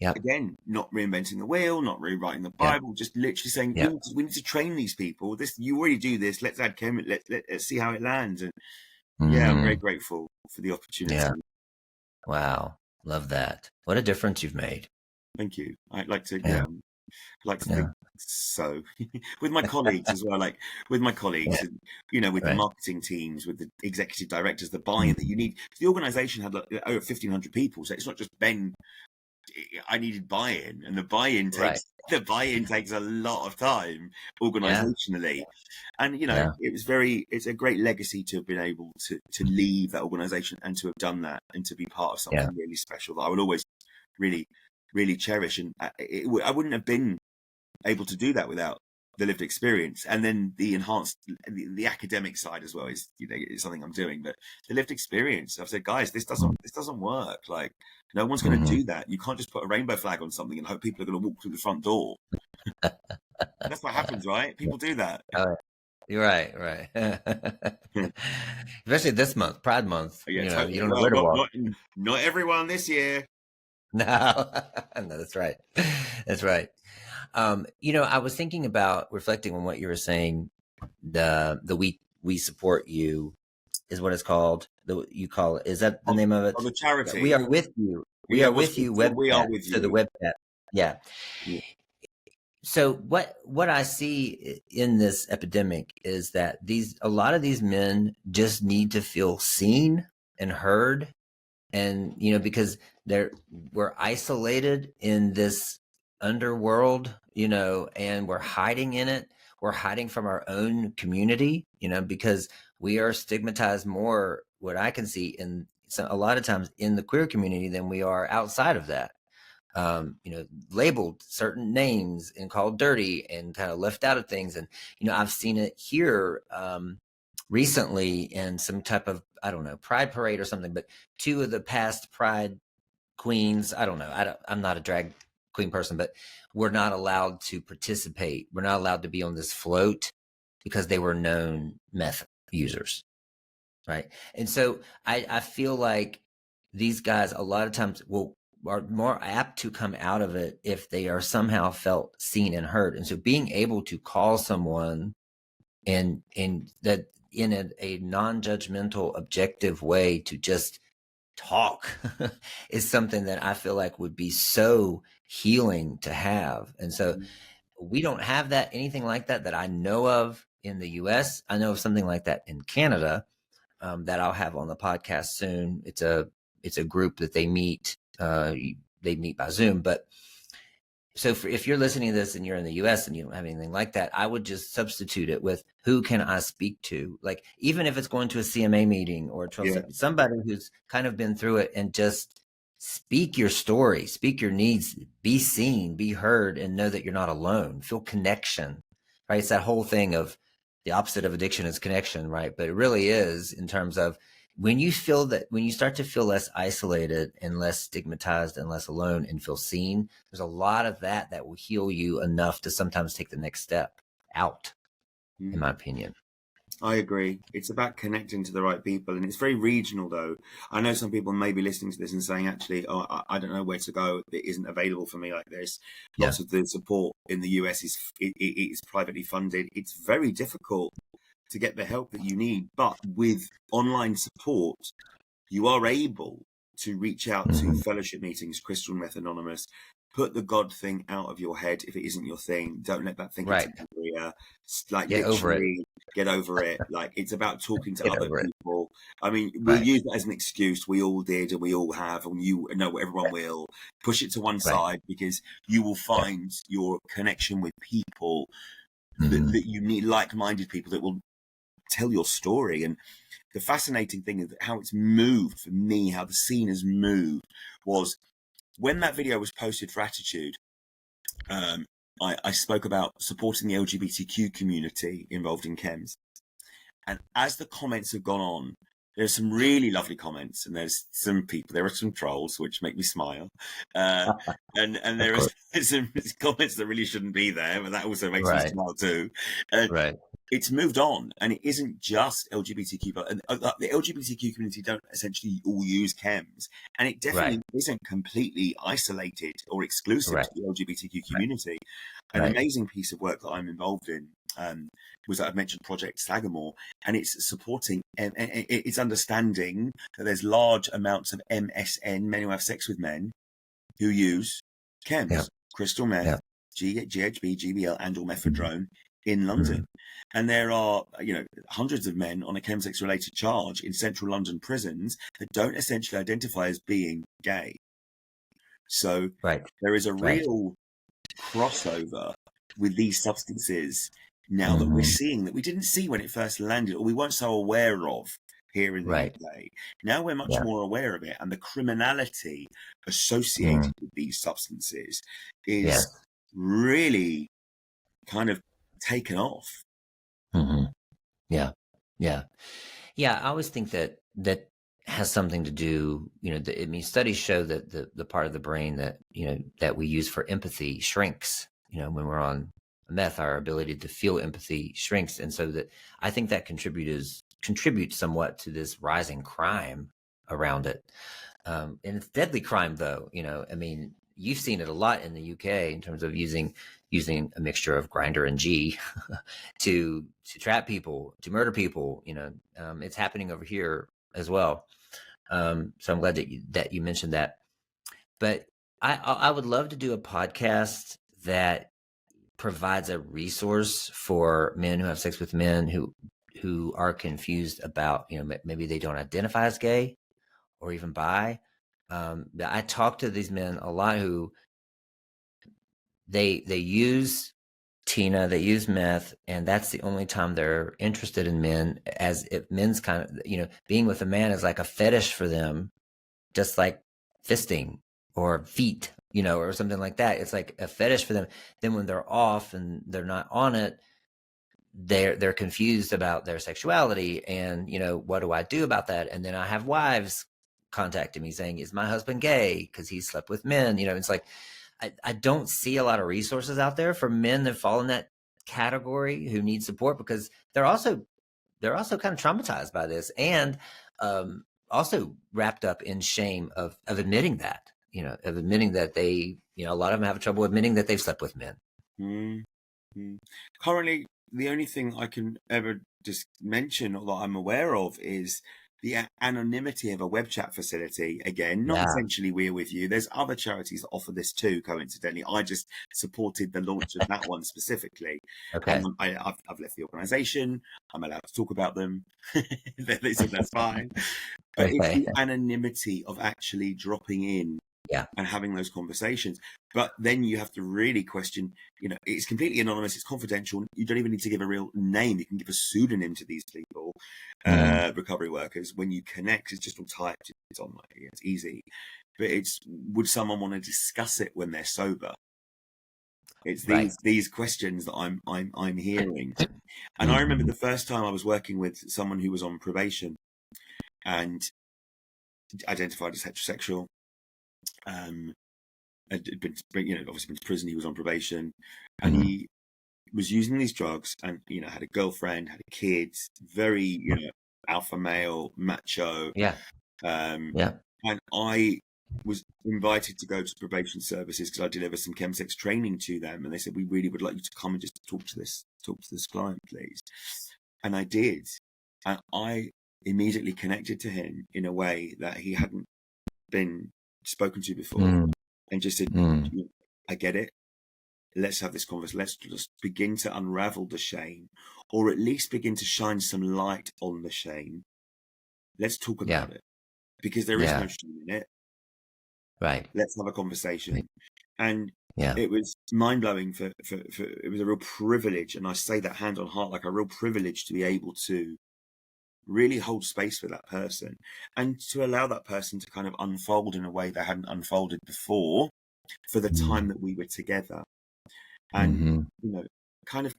again, not reinventing the wheel, not rewriting the Bible, just literally saying we need to train these people. You already do this. Let's add chem. Let's see how it lands. And Yeah, I'm very Mm, grateful for the opportunity. yeah. Wow. Love that. What a difference you've made. Thank you. I'd like to, Yeah. like to think Yeah. so. With my colleagues as well, like with my Yeah. colleagues, and with the Right. marketing teams, with the executive directors, the buy-in that Mm, you need. The organization had like over 1,500 people, so it's not just Ben. I needed buy-in, and right. the buy-in takes a lot of time Yeah. organizationally. And Yeah. it's a great legacy to have been able to leave that organization and to have done that and to be part of Yeah. something really special that I will always really, really cherish. And I wouldn't have been able to do that without the lived experience, and then the enhanced the academic side as well is it's something I'm doing. But the lived experience, I've said, guys, Mm, this doesn't work. Like, no one's going to mhm. do that. You can't just put a rainbow flag on something and hope people are going to walk through the front door. That's what happens, right? People do that. Oh, you're right. Right. Especially this month, Pride Month. Yeah, You totally. don't know Well, where to walk. not everyone this year. No, no, that's right. That's right. I was thinking about reflecting on what you were saying. The we support you is what it's called. You call it. Is that the name of On it? the Yeah, we charity. are with you. We Yeah, are with you. we are Webcast. with So the you. webcast. Yeah. Yeah. So what I see in this epidemic is that a lot of these men just need to feel seen and heard, and because we're isolated in this underworld, and we're hiding in it. We're hiding from our own community, because we are stigmatized more, what I can see, a lot of times in the queer community than we are outside of that. Labeled certain names and called dirty and kind of left out of things. And, I've seen it here recently in some type of, I don't know, pride parade or something, but two of the past pride queens, I don't know, I'm not a drag queen person, but we're not allowed to participate. We're not allowed to be on this float because they were known meth users. Right. And so I feel like these guys a lot of times are more apt to come out of it if they are somehow felt seen and heard. And so being able to call someone and that in a non-judgmental, objective way to just talk is something that I feel like would be so healing to have. And so we don't have anything like that I know of in the US. I know of something like that in Canada, that I'll have on the podcast soon. It's a group that they meet. They meet by Zoom. But so if you're listening to this and you're in the U.S. and you don't have anything like that, I would just substitute it with, who can I speak to? Like, even if it's going to a CMA meeting or a 12, somebody who's kind of been through it, and just speak your story, speak your needs, be seen, be heard, and know that you're not alone. Feel connection, right? It's that whole thing of the opposite of addiction is connection, right? But it really is, in terms of when you start to feel less isolated and less stigmatized and less alone and feel seen, there's a lot of that will heal you enough to sometimes take the next step out, in my opinion. I agree. It's about connecting to the right people, and it's very regional, though. I know some people may be listening to this and saying, actually, oh, I don't know where to go. It isn't available for me. Like, there's lots of the support in the US is privately funded. It's very difficult to get the help that you need, but with online support, you are able to reach out to fellowship meetings, Crystal Meth Anonymous. Put the God thing out of your head if it isn't your thing. Don't let that thing get to barrier. Like, Get over it. literally get over it. Like, it's about talking to other people. I mean, we'll use that as an excuse. We all did, and we all have, and you know, everyone will. Push it to one side, because you will find your connection with people that you need, like-minded people that will tell your story. And the fascinating thing is how it's moved for me, how the scene has moved, was when that video was posted for Attitude. I spoke about supporting the LGBTQ community involved in chems, and as the comments have gone on, there's some really lovely comments, and there are some trolls which make me smile, and there are some comments that really shouldn't be there, but that also makes me smile too. It's moved on, and it isn't just LGBTQ, but the LGBTQ community don't essentially all use chems, and it definitely isn't completely isolated or exclusive to the LGBTQ community. An amazing piece of work that I'm involved in was that I've mentioned Project Sagamore, and it's supporting and it's understanding that there's large amounts of MSN, men who have sex with men, who use chems, Yeah. crystal meth, Yeah. GHB, GBL, and or methadone in London. And there are, hundreds of men on a chemsex related charge in central London prisons that don't essentially identify as being gay. So Right. there is a Right. real crossover with these substances now that we're seeing that we didn't see when it first landed, or we weren't so aware of here in the Right. UK. Now we're much Yeah. more aware of it, and the criminality associated with these substances is Yes. really kind of taken off. Yeah. Yeah. Yeah. I always think that has something to do, studies show that the part of the brain that, that we use for empathy shrinks, when we're on meth, our ability to feel empathy shrinks. And so that I think that contributes somewhat to this rising crime around it. And it's deadly crime though, you've seen it a lot in the UK in terms of using a mixture of grinder and G to trap people, to murder people. It's happening over here as well. So I'm glad that you mentioned that. But I would love to do a podcast that provides a resource for men who have sex with men who are confused about, maybe they don't identify as gay or even bi. I talk to these men a lot who they use Tina, they use meth, and that's the only time they're interested in men, as if men's kind of, being with a man is like a fetish for them, just like fisting or feet, or something like that. It's like a fetish for them. Then when they're off and they're not on it, they're confused about their sexuality and, what do I do about that? And then I have wives contacting me saying, is my husband gay? Because he slept with men. It's like, I don't see a lot of resources out there for men that fall in that category who need support, because they're also kind of traumatized by this, and also wrapped up in shame of admitting that, they, a lot of them have trouble admitting that they've slept with men. Currently, the only thing I can ever just mention or that I'm aware of is the anonymity of a web chat facility. Again, not essentially We're With You. There's other charities that offer this too, coincidentally. I just supported the launch of that one specifically. Okay. And I've left the organisation. I'm allowed to talk about them. They said that's fine. But it's the anonymity of actually dropping in and having those conversations. But then you have to really question, it's completely anonymous, it's confidential. You don't even need to give a real name. You can give a pseudonym to these people, recovery workers. When you connect, it's just all typed. It's online. It's easy. But would someone want to discuss it when they're sober? It's these questions that I'm hearing. And I remember the first time I was working with someone who was on probation and identified as heterosexual. Had been, obviously been to prison. He was on probation, and he was using these drugs, and had a girlfriend, had a kid, very alpha male, macho. And I was invited to go to probation services because I deliver some chemsex training to them, and they said, we really would like you to come and just talk to this client, please. And I did, and I immediately connected to him in a way that he hadn't been spoken to before, and just said, I get it. Let's have this conversation. Let's just begin to unravel the shame, or at least begin to shine some light on the shame. Let's talk about it, because there is no shame in it. Right. Let's have a conversation. Right. And it was mind blowing. For it was a real privilege, and I say that hand on heart, like a real privilege to be able to really hold space for that person, and to allow that person to kind of unfold in a way they hadn't unfolded before for the time that we were together. And, kind of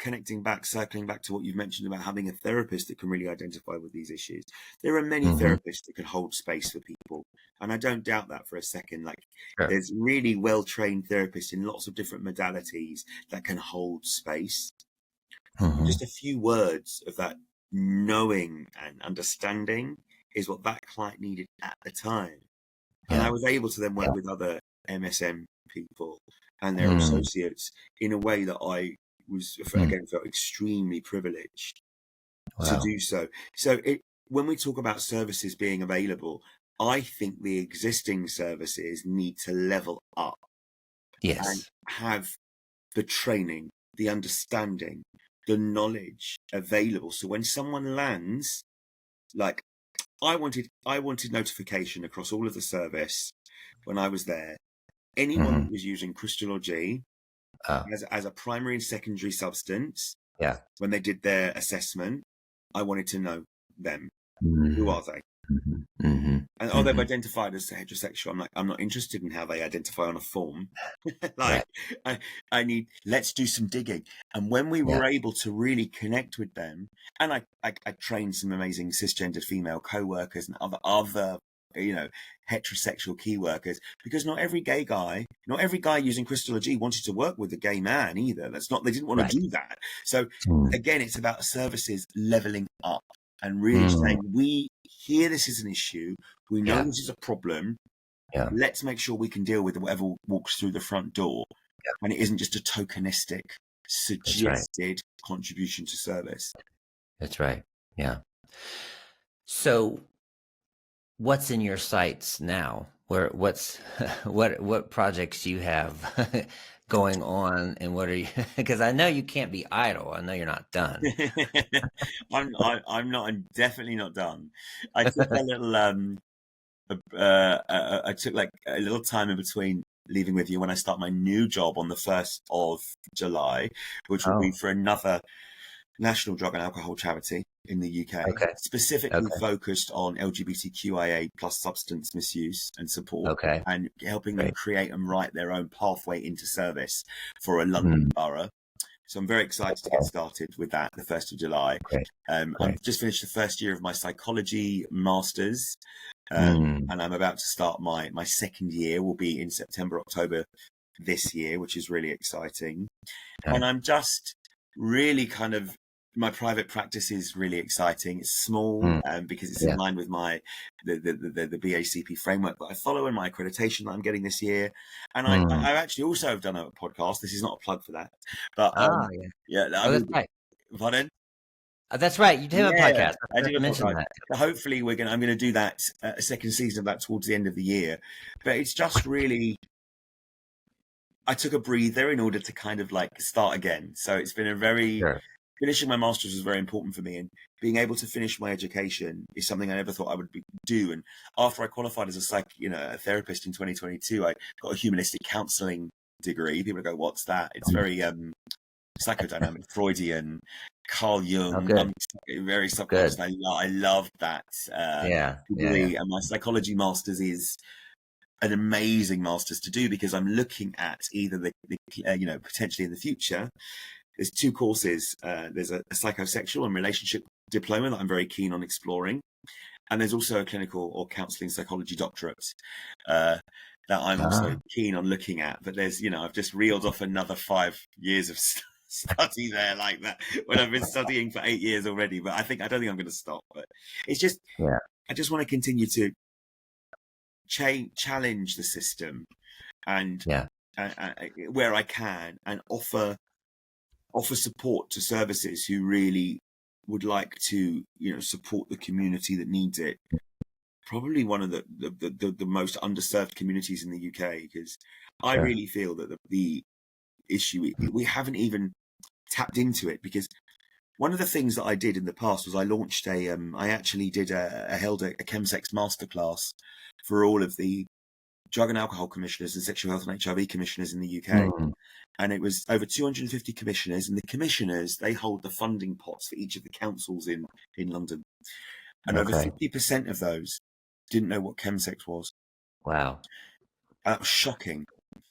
circling back to what you've mentioned about having a therapist that can really identify with these issues. There are many therapists that can hold space for people. And I don't doubt that for a second. Like, there's really well-trained therapists in lots of different modalities that can hold space. Just a few words of that knowing and understanding is what that client needed at the time. And I was able to then work with other MSM people and their associates in a way that I again, felt extremely privileged to Wow. do so. So when we talk about services being available, I think the existing services need to level up and Yes. have the training, the understanding, the knowledge available. So when someone lands, like I wanted notification across all of the service when I was there. Anyone that was using Crystalogy Oh, as a primary and secondary substance, yeah. when they did their assessment, I wanted to know them. Who Mhm. are they? Mhm. Mhm. And they've Mhm. identified as heterosexual. I'm like, I'm not interested in how they identify on a form. Right. Like, I need, let's do some digging. And when we Yeah. were able to really connect with them, and I trained some amazing cisgendered female co-workers and other, heterosexual key workers, because not every guy using Crystalogy wanted to work with a gay man either. They didn't want Right. to do that. So Mm. again, it's about services leveling up and really Mm. saying, we hear this is an issue. We know Yeah. this is a problem. Yeah. Let's make sure we can deal with whatever walks through the front door. Yeah. And it isn't just a tokenistic, That's right. suggested contribution to service. That's right. Yeah. So what's in your sights now? What's what projects you have going on, and what are you? Because I know you can't be idle. I know you're not done. I'm definitely not done. I took a little, I took like a little time in between leaving with you when I start my new job on the 1st of July, which will be Oh, for another national drug and alcohol charity in the UK, okay. specifically Okay. focused on LGBTQIA plus substance misuse and support, Okay. and helping them Great. create and write their own pathway into service for a London Mm. borough. So I'm very excited to get Okay. started with that the 1st of July. Great. I've Great. just finished the first year of my psychology masters, Mm. and I'm about to start my second year, will be in September, October this year, which is really exciting. And Okay. I'm just really kind of, my private practice is really exciting. It's small, Mm. because it's in Yeah. line with the BACP framework that I follow and my accreditation that I'm getting this year. And I Mm. actually also have done a podcast. This is not a plug for that, but Yeah. yeah, I Oh, will. that's right. Pardon? That's right. You do have a Yeah, podcast. I I forgot do to a mention podcast. that. Hopefully, I'm going to do that, a second season of that towards the end of the year. But it's just really, I took a breather in order to kind of like start again. So it's been Sure. finishing my master's was very important for me, and being able to finish my education is something I never thought I would do. And after I qualified as a therapist in 2022, I got a humanistic counseling degree. People go, "What's that?" It's very psychodynamic, Freudian, Carl Oh, Jung, good. very Good. subconscious. I love that Yeah. Yeah. Yeah. degree, and my psychology master's is an amazing master's to do, because I'm looking at either potentially in the future. There's two courses. There's a psychosexual and relationship diploma that I'm very keen on exploring, and there's also a clinical or counselling psychology doctorate that I'm also Ah. keen on looking at. But I've just reeled off another 5 years of study there, like that, when I've been studying for 8 years already. But I don't think I'm going to stop. But it's just, Yeah. I just want to continue to challenge the system, and Yeah. where I can, and offer support to services who really would like to support the community that needs it. Probably one of the most underserved communities in the UK, because I Sure. really feel that the issue, we haven't even tapped into it. Because one of the things that I did in the past was I launched I actually held a chemsex masterclass for all of the drug and alcohol commissioners and sexual health and HIV commissioners in the UK. Mm. And it was over 250 commissioners, and the commissioners, they hold the funding pots for each of the councils in London. And over Okay. 50% of those didn't know what chemsex was. Wow. That was shocking.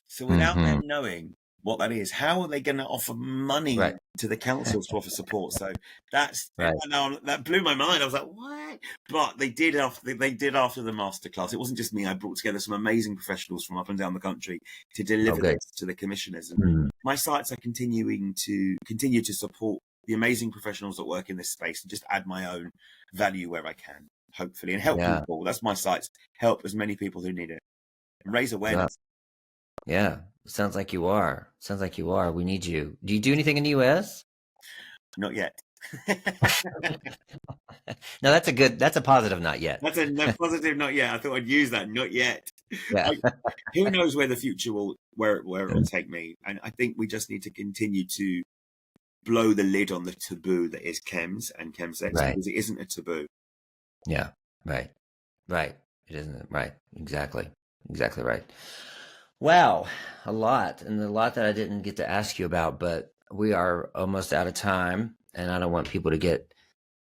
So without Mm-hmm. them knowing what that is, how are they going to offer money Right. to the councils to offer support? So Right. that blew my mind. I was like, what? But they did after the masterclass. It wasn't just me. I brought together some amazing professionals from up and down the country to Oh, deliver good. this to the commissioners. And Mm. my sites are continue to support the amazing professionals that work in this space, and just add my own value where I can, hopefully, and help Yeah. people. That's my sites. Help as many people who need it, and raise Yeah. awareness. Yeah. Sounds like you are. Sounds like you are. We need you. Do you do anything in the U.S.? Not yet. No, that's a positive not yet. That's a positive not yet. I thought I'd use that, not yet. Yeah. Who knows where the future where it will take me. And I think we just need to continue to blow the lid on the taboo that is chems and chemsex, Right. because it isn't a taboo. Yeah. Right. Right. It isn't. Right. Exactly. Exactly right. Wow. A lot that I didn't get to ask you about, but we are almost out of time, and I don't want people to get,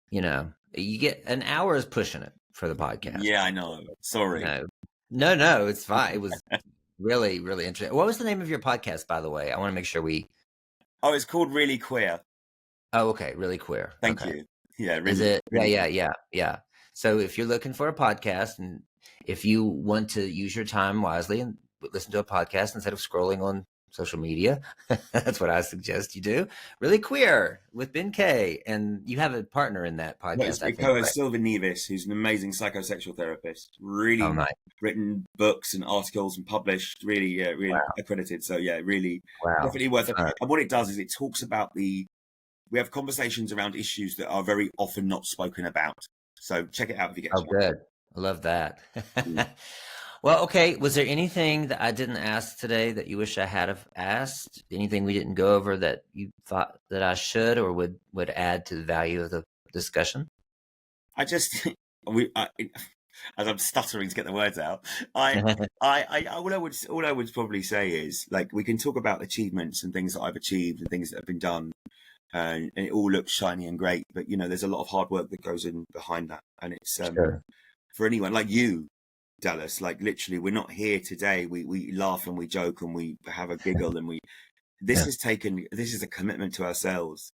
you get an hour is pushing it for the podcast. Yeah, I know. Sorry. No, it's fine. It was really, really interesting. What was the name of your podcast, by the way? I want to make sure Oh, it's called Really Queer. Oh, okay. Really Queer. Thank Okay. you. Yeah, really. Is it? Really Yeah. So if you're looking for a podcast, and if you want to use your time wisely and listen to a podcast instead of scrolling on social media, that's what I suggest you do. Really Queer with Ben Kaye, and you have a partner in that podcast. I co-host Sylvan Nevis, who's an amazing psychosexual therapist. Really nice. Written books and articles and published. Really accredited. So yeah, really definitely worth it. And what it does is it talks about we have conversations around issues that are very often not spoken about. So check it out if you get a chance. Good. I love that. Well, okay. Was there anything that I didn't ask today that you wish I had have asked? Anything we didn't go over that you thought that I should or would add to the value of the discussion? I just, as I'm stuttering to get the words out, all I would probably say is, like, we can talk about achievements and things that I've achieved and things that have been done, and it all looks shiny and great, but there's a lot of hard work that goes in behind that, and it's for anyone like you, Dallas, like literally, we're not here today. We laugh and we joke and we have a giggle, and this is a commitment to ourselves,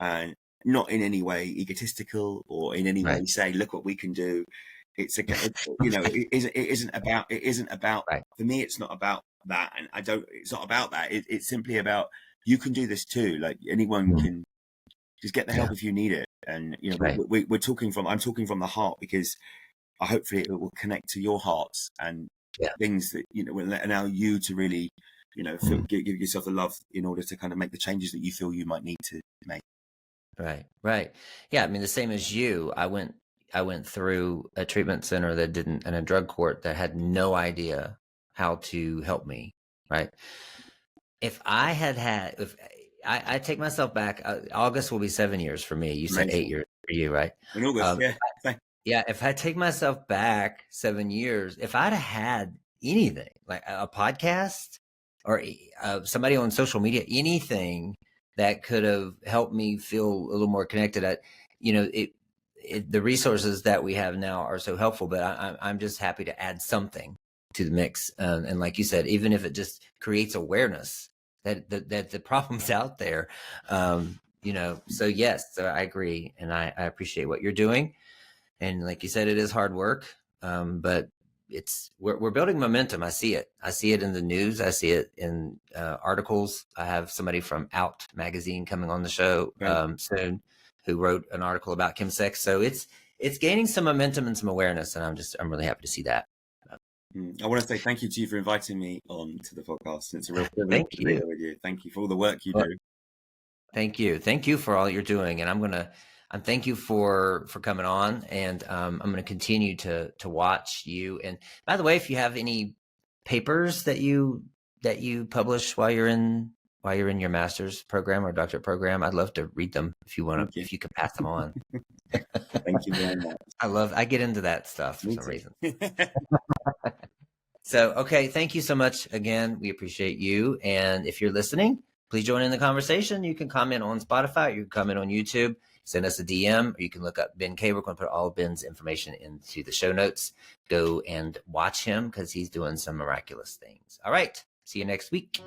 and not in any way egotistical or in any way say, look what we can do. It's it isn't about for me. It's not about that, and it's not about that. It's simply about, you can do this too. Like, anyone can just get the help if you need it. And I'm talking from the heart, because hopefully it will connect to your hearts and things that will allow you to really give yourself the love in order to kind of make the changes that you feel you might need to make. Right. Yeah, I mean, the same as you. I went through a treatment center and a drug court that had no idea how to help me. Right. If I take myself back, August will be 7 years for me. You said 8 years for you, right? In August, yeah. If I take myself back 7 years, if I'd have had anything like a podcast or somebody on social media, anything that could have helped me feel a little more connected, the resources that we have now are so helpful, but I'm just happy to add something to the mix. And like you said, even if it just creates awareness that the problem's out there, so yes, so I agree. And I appreciate what you're doing. And like you said, it is hard work. But we're building momentum. I see it in the news. I see it in articles. I have somebody from Out magazine coming on the show soon, who wrote an article about chemsex. So it's gaining some momentum and some awareness, and I'm really happy to see that. I want to say thank you to you for inviting me on to the podcast. It's a real privilege to be here with you. Thank you for all the work you do. Thank you for all you're doing, and I'm thank you for coming on, and I'm going to continue to watch you. And by the way, if you have any papers that you publish while you're in your master's program or doctorate program, I'd love to read them if you want to, if you could pass them on. Thank you very much. I get into that stuff for some reason. So, okay. Thank you so much again. We appreciate you. And if you're listening, please join in the conversation. You can comment on Spotify, or you can comment on YouTube, send us a DM, or you can look up Ben Kaye. We're going to put all of Ben's information into the show notes. Go and watch him, because he's doing some miraculous things. All right. See you next week.